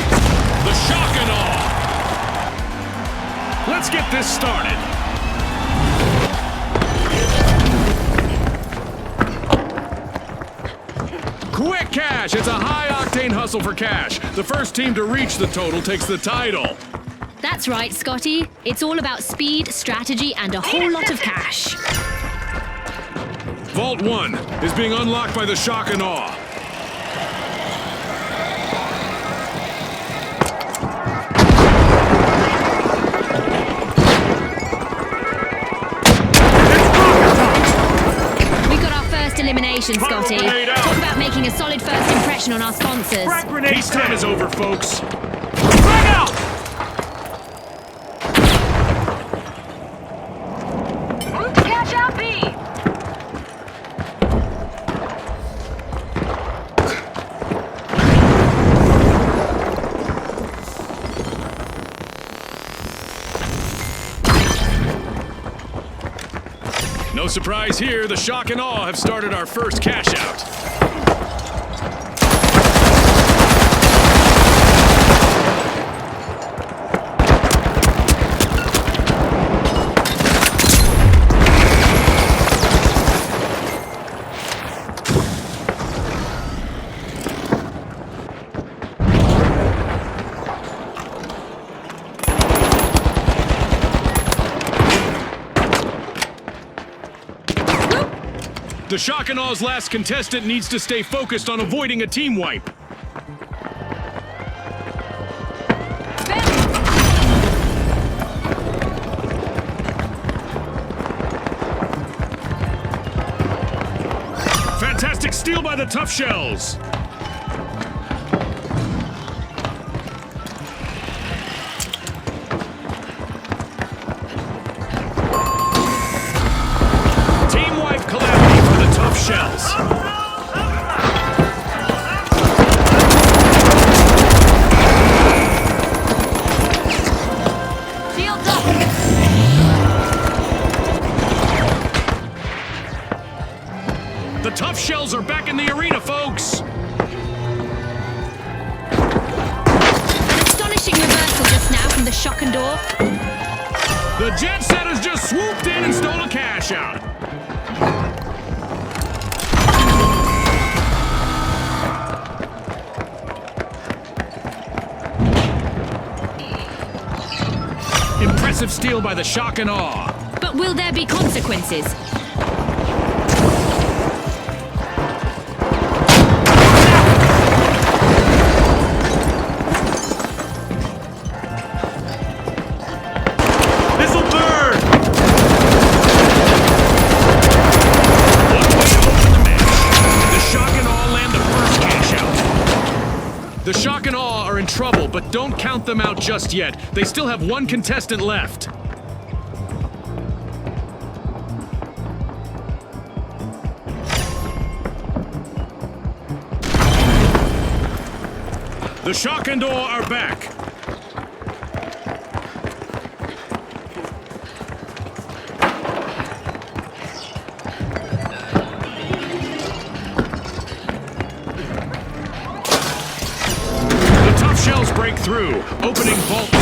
the shock and awe. Let's get this started. Quick cash! It's a high-octane hustle for cash. The first team to reach the total takes the title. That's right, Scotty. It's all about speed, strategy, and a whole lot of cash. Vault 1 is being unlocked by the shock and awe. We got our first elimination, Scotty. Talk about making a solid first impression on our sponsors. Frag grenade Peacetime is over, folks. Frag out! Cash out B. No surprise here, the shock and awe have started our first cash out. The shock and aw's last contestant needs to stay focused on avoiding a team wipe. Fantastic steal by the tough shells. Team wipe calamity for the tough shells. Shields up. The tough shells are back in the arena, folks. An astonishing reversal just now from the shock and awe. The jet setters just swooped in and stole a cash out. Impressive steal by the shock and awe. But will there be consequences? This'll burn! One way to open the match. The shock and awe land the first cash out. The shock and awe are in trouble, but don't count them out just yet. They still have one contestant left. The shock and awe are back. The tough shells break through, opening Vault 2.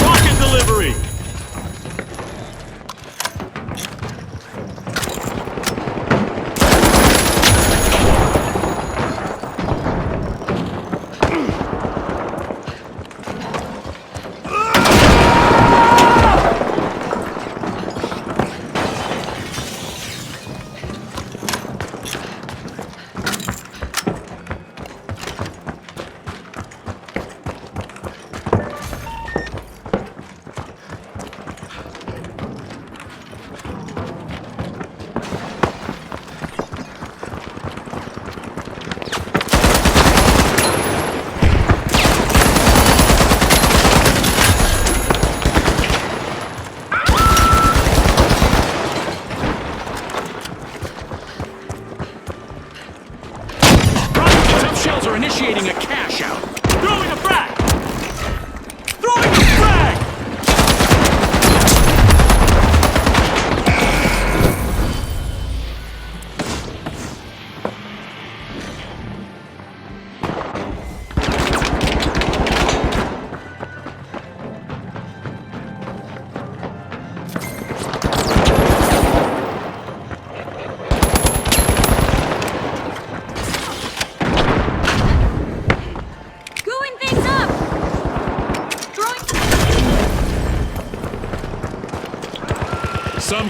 Rocket delivery!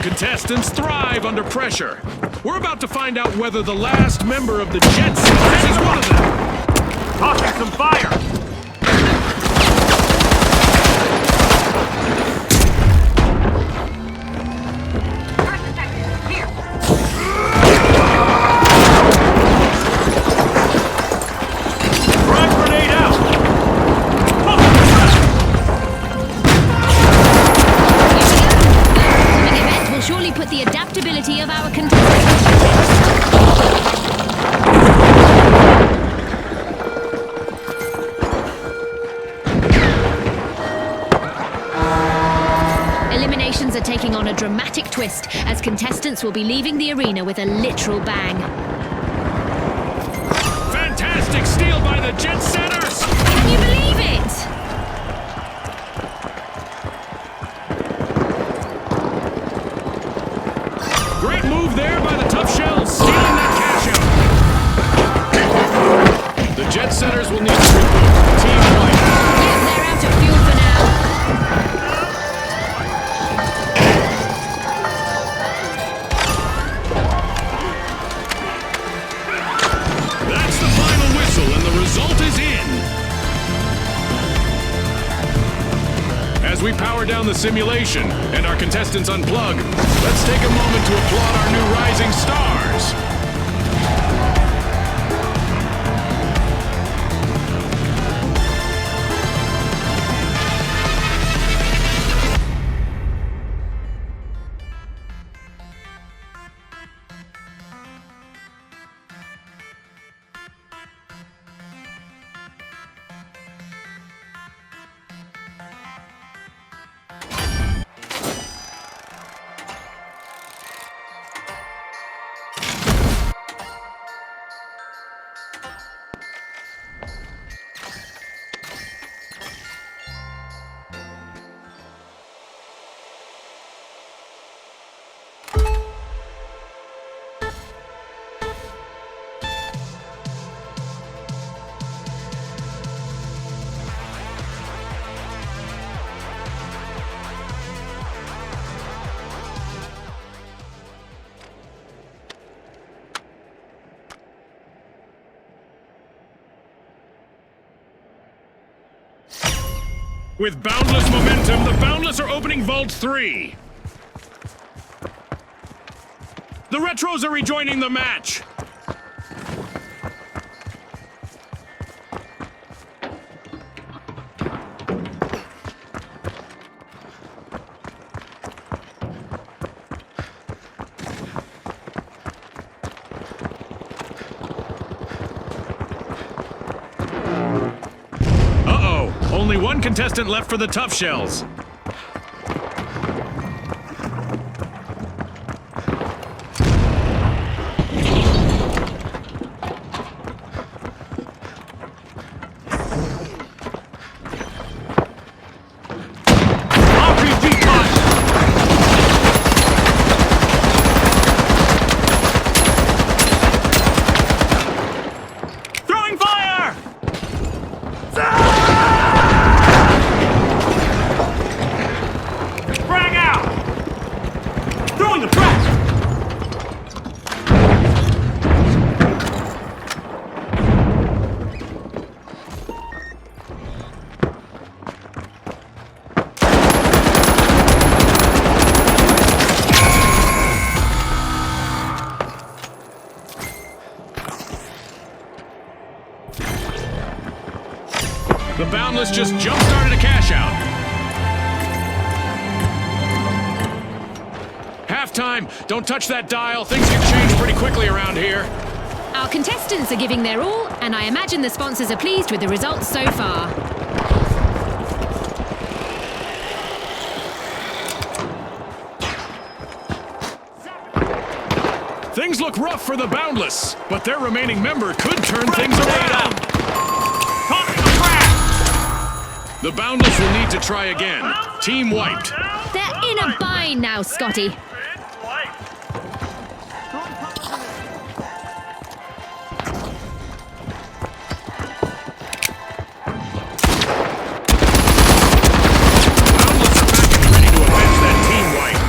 Contestants thrive under pressure. We're about to find out whether the last member of the Jet Setters is one of them. Tossing some fire! Frag grenade out! An event will surely put the adaptability of our contestants to the test. Eliminations are taking on a dramatic twist as contestants will be leaving the arena with a literal bang. Fantastic steal by the Jet Setters! Can you believe it? Great move there by the Tough Shells, stealing that cash out. The Jet Setters will need to reboot. Team white. Yep, they're out of fuel for now. That's the final whistle, and the result is in. As we power down the simulation and our contestants unplug, let's take a moment to applaud our new rising stars. With boundless momentum, the Boundless are opening Vault 3. The Retros are rejoining the match. Only one contestant left for the Tough Shells. RPG fire! Throwing fire! Frag out! Throwing the frag! The Boundless just jump-started a cash out. Halftime. Don't touch that dial. Things can change pretty quickly around here. Our contestants are giving their all, and I imagine the sponsors are pleased with the results so far. Things look rough for the Boundless, but their remaining member could turn things around. Tossing the frag! The Boundless will need to try again. Team wiped. They're in a bind now, Scotty. It's white. Boundless are back and ready to avenge that team wipe.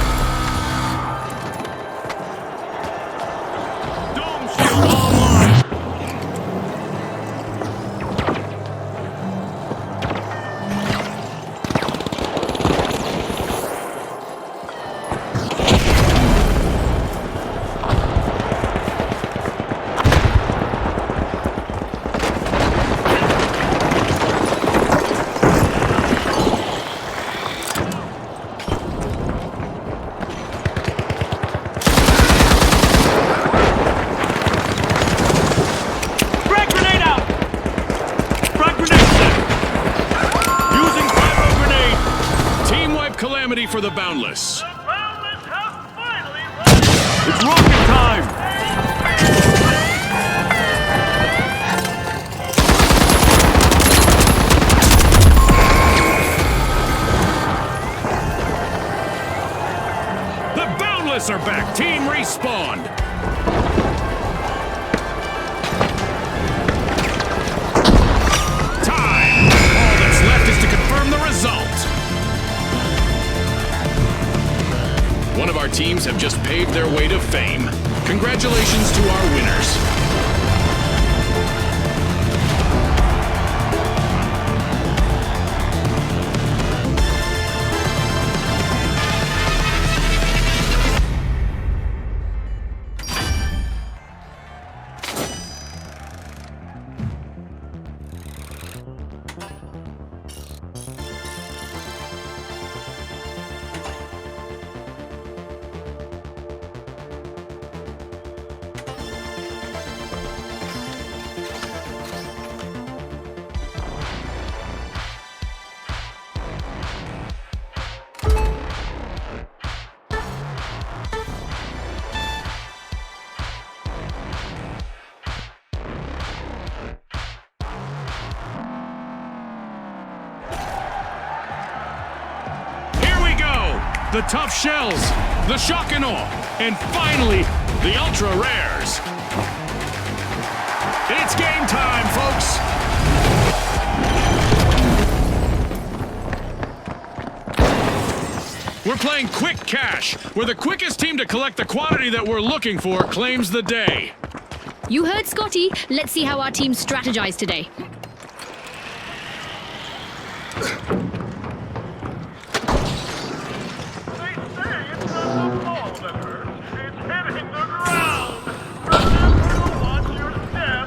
Boundless. The Boundless have finally run. It's rocket time! The Boundless are back. Team respawned. Time. All that's left is to confirm the result. One of our teams have just paved their way to fame. Congratulations to our winners. The Tough Shells, the Shock and Awe, and finally, the Ultra Rares. It's game time, folks! We're playing Quick Cash, where the quickest team to collect the quantity that we're looking for claims the day. You heard Scotty. Let's see how our team strategize today. They say it's not the ball that hurts, it's hitting the ground. Remember to watch your step.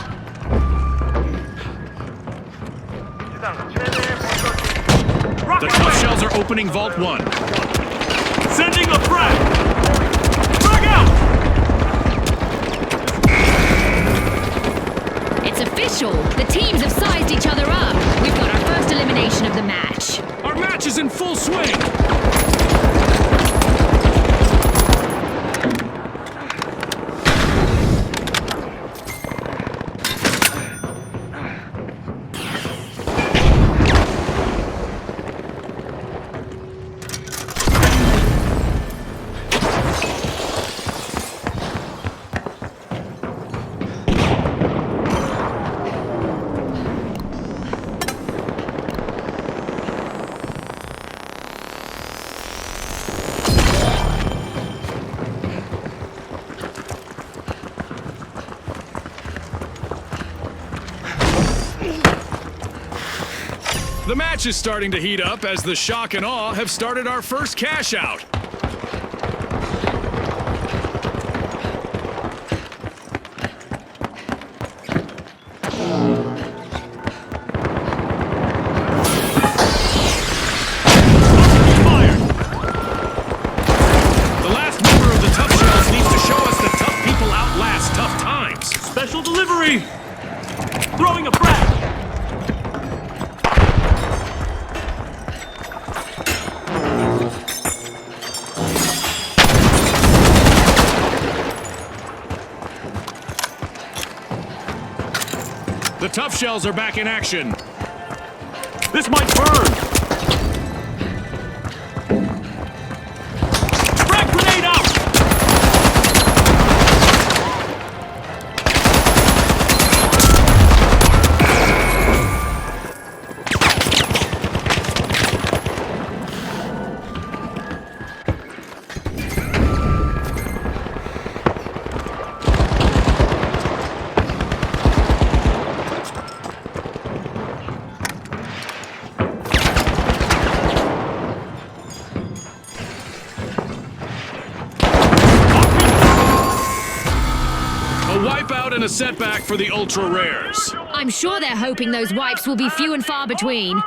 The Tough Shells are opening Vault 1. Sending a frag! Frag out! It's official. The teams have sized each other up. We've got our first elimination of the match. Our match is in full swing! The match is starting to heat up as the Shock and Awe have started our first cash out. Fired. The last member of the Tough Shells needs to show us that tough people outlast tough times. Special delivery! Throwing a frag! The Tough Shells are back in action. This might burn! Frag grenade out! Wipeout and a setback for the Ultra Rares. I'm sure they're hoping those wipes will be few and far between. Rares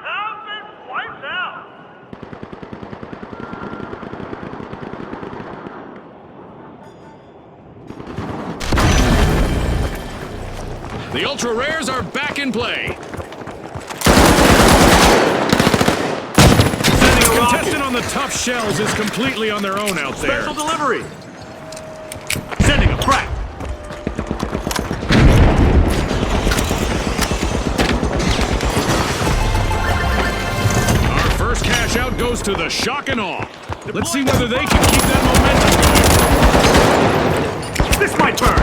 have been wiped out. The Ultra Rares are back in play. Sending a contestant on the tough shells is completely on their own out there. Special delivery. Sending a frac. Our first cash out goes to the shock and awe. Let's see whether they can keep that momentum going. This might burn.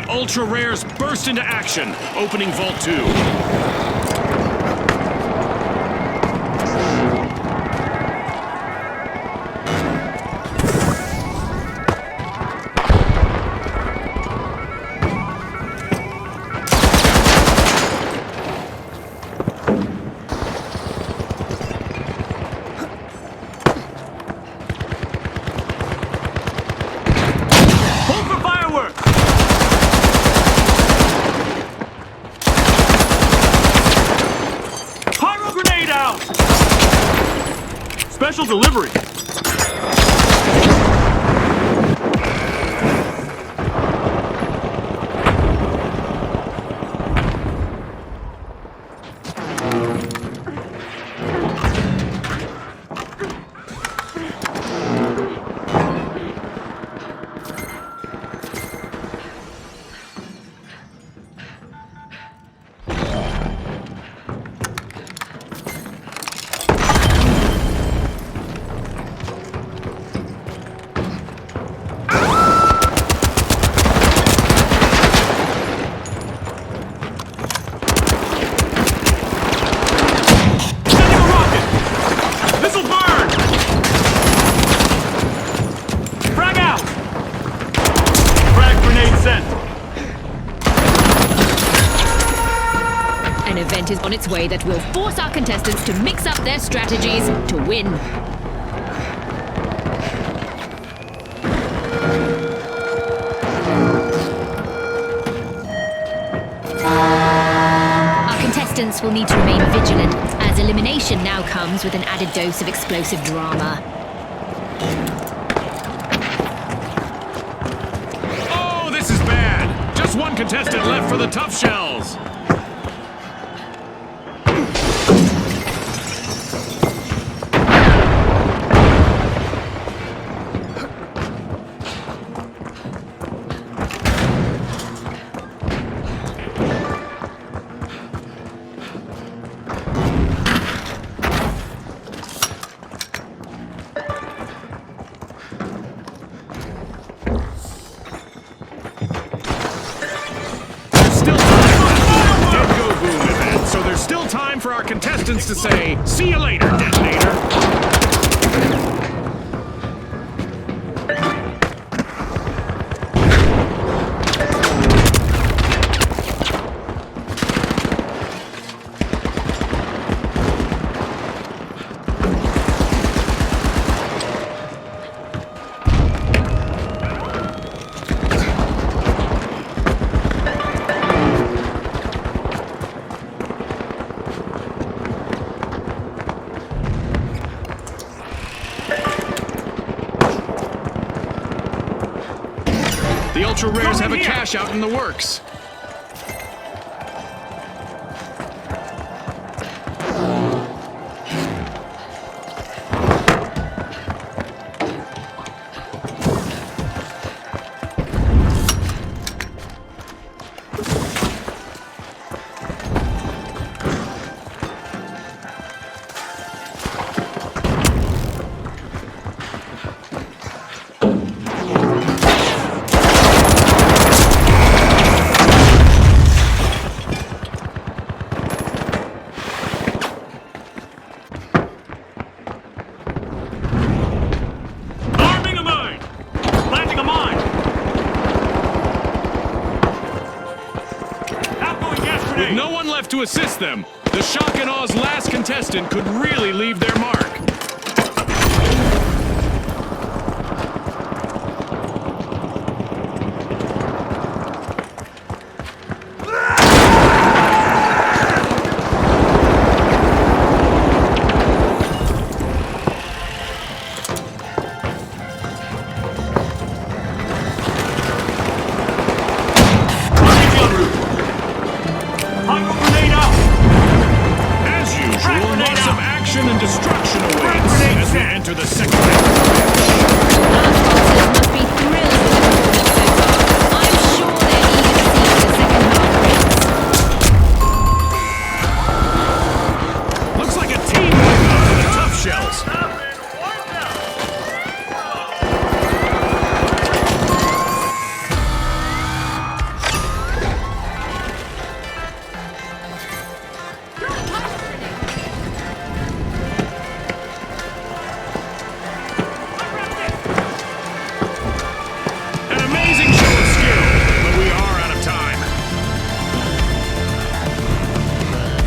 Ultra rares burst into action, opening Vault 2. Special delivery. An event is on its way that will force our contestants to mix up their strategies to win. Our contestants will need to remain vigilant, as elimination now comes with an added dose of explosive drama. Oh, this is bad! Just one contestant left for the tough shells! For our contestants to say, "See you later, detonator." The Ultra Rares have a cash out in the works. left to assist them. The Shock and Aw's last contestant could really leave their mark. Lots of action and destruction awaits as we enter the second half of the match. Our sponsors must be thrilled with the performance so far. I'm sure they're eager to see what the second half brings. Looks like a team wipeout for the Tough Shells.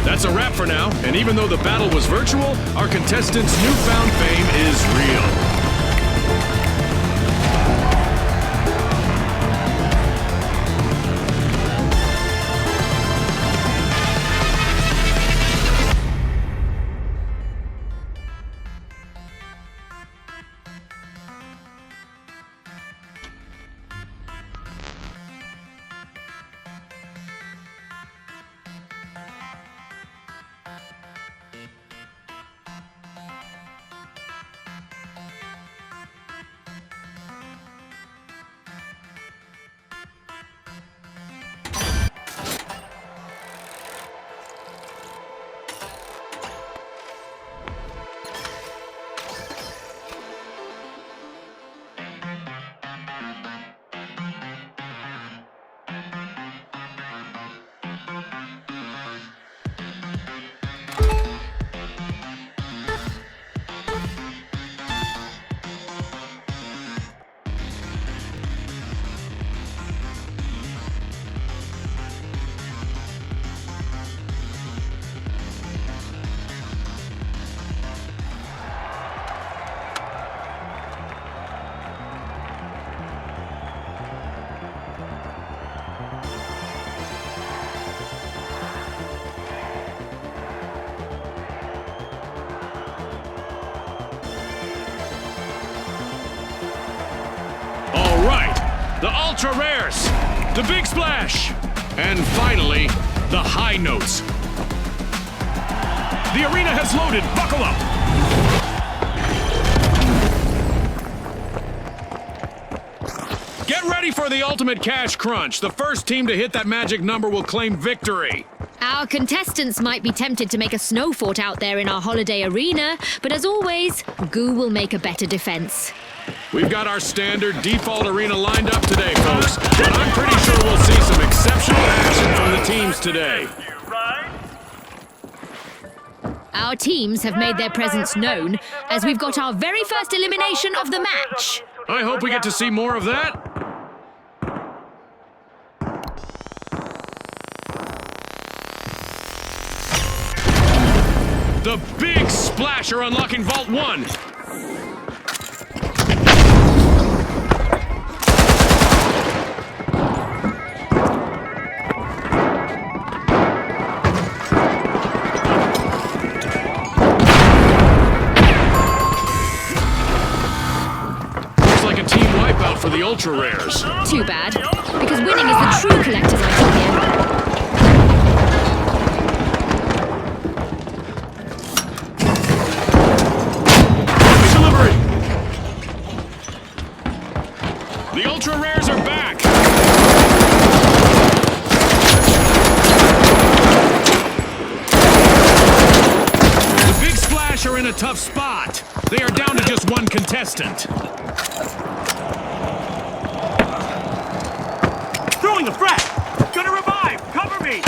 That's a wrap for now, and even though the battle was virtual, our contestants' newfound fame is real. The Ultra Rares, the Big Splash, and finally, the high notes. The arena has loaded, buckle up! Get ready for the ultimate cash crunch. The first team to hit that magic number will claim victory. Our contestants might be tempted to make a snow fort out there in our holiday arena, but as always, Goo will make a better defense. We've got our standard default arena lined up today, folks, but I'm pretty sure we'll see some exceptional action from the teams today. Our teams have made their presence known as we've got our very first elimination of the match. I hope we get to see more of that. The Big Splash are unlocking Vault 1. For the Ultra Rares. Too bad, because winning is the true collector's item here. Delivery! The Ultra Rares are back! The Big Splash are in a tough spot. They are down to just one contestant. Throwing a frag! Gonna revive! Cover me!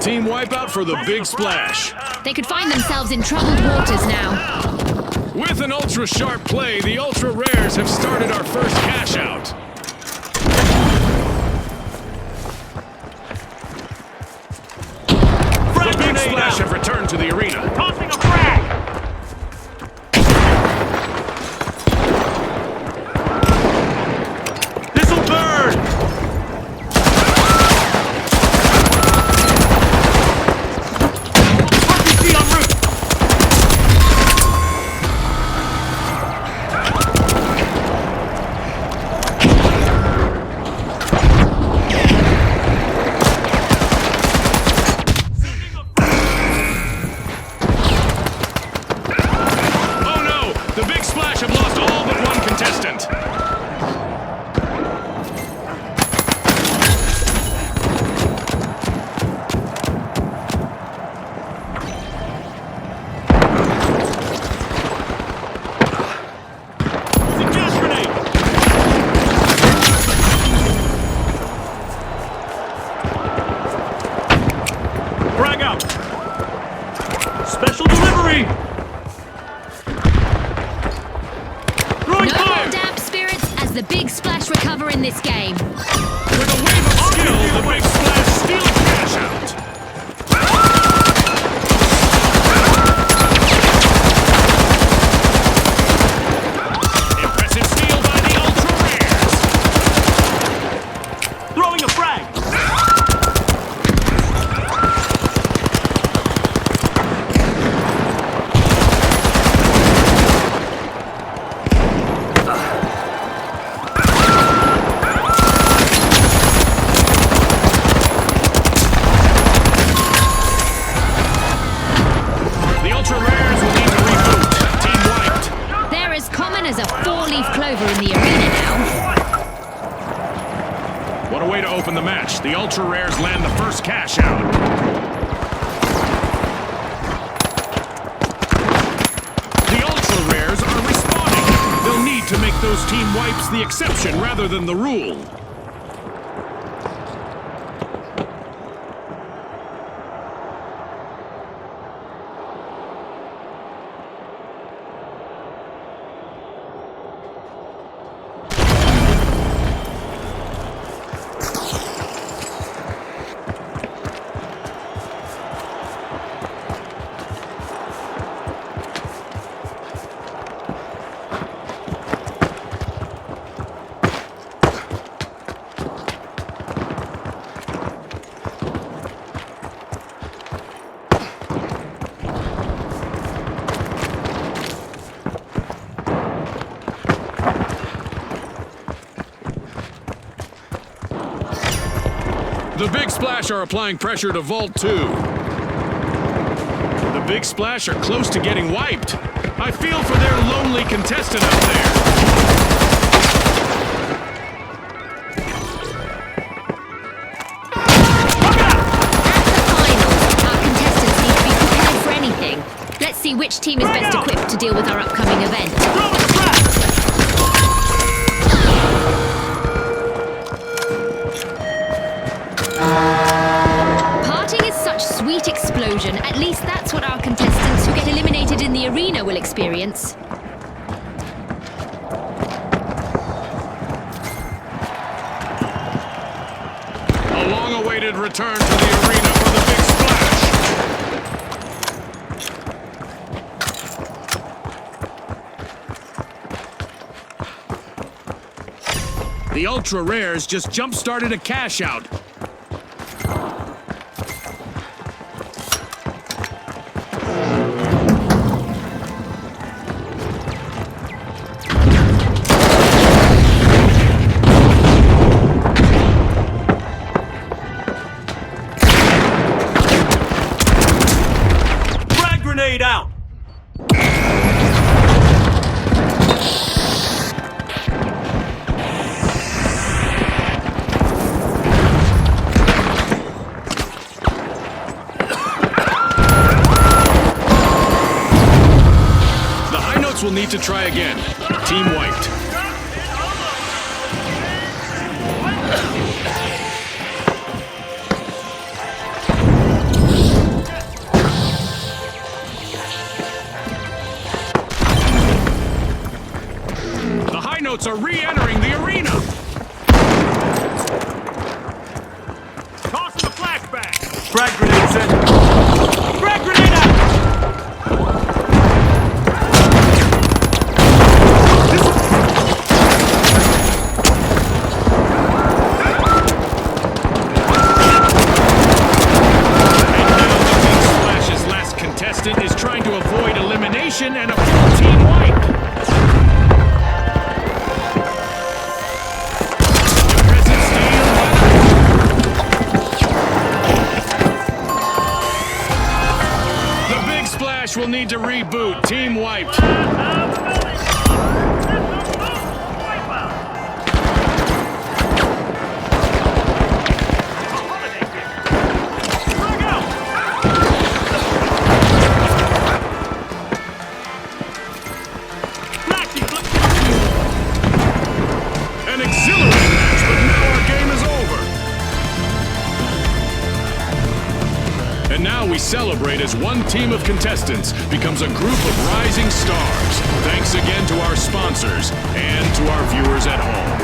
team wipeout for the big splash. They could find themselves in troubled waters now. With an ultra-sharp play, the Ultra Rares have started our first cash out. The big splash have returned to the arena. Tossing a frag! This'll burn! RPG en route! Oh no! The big splash have lost all but one contestant. Using gas grenade! Frag out! Special delivery! Throwing No fire! more damp spirits as the big splash recover in this game. With a wave of skill, the big splash steals cash out. Impressive steal by the Ultra Rares. Throwing a frag! The Ultra Rares will need to reboot. Team wiped. They're as common as a four-leaf clover in the arena now. What a way to open the match. The Ultra Rares land the first cash out. The Ultra Rares are respawning. They'll need to make those team wipes the exception rather than the rule. The Big Splash are applying pressure to Vault 2. The Big Splash are close to getting wiped. I feel for their lonely contestant out there. Our contestants need to be prepared for anything. Let's see which team is best equipped to deal with our upcoming event. Throwing a frag! Parting is such sweet explosion. At least that's what our contestants who get eliminated in the arena will experience. A long-awaited return to the arena for the Big Splash. The Ultra Rares just jump-started a cash out. Frag grenade out! Will need to try again. Team wiped. Frag grenade set. Frag grenade out! Flash's last contestant is trying to avoid elimination and a full team wipe. Impressive stay on the Big Splash will need to reboot. Team wiped. An exhilarating match, but now our game is over. And now we celebrate as one team of contestants becomes a group of rising stars. Thanks again to our sponsors and to our viewers at home.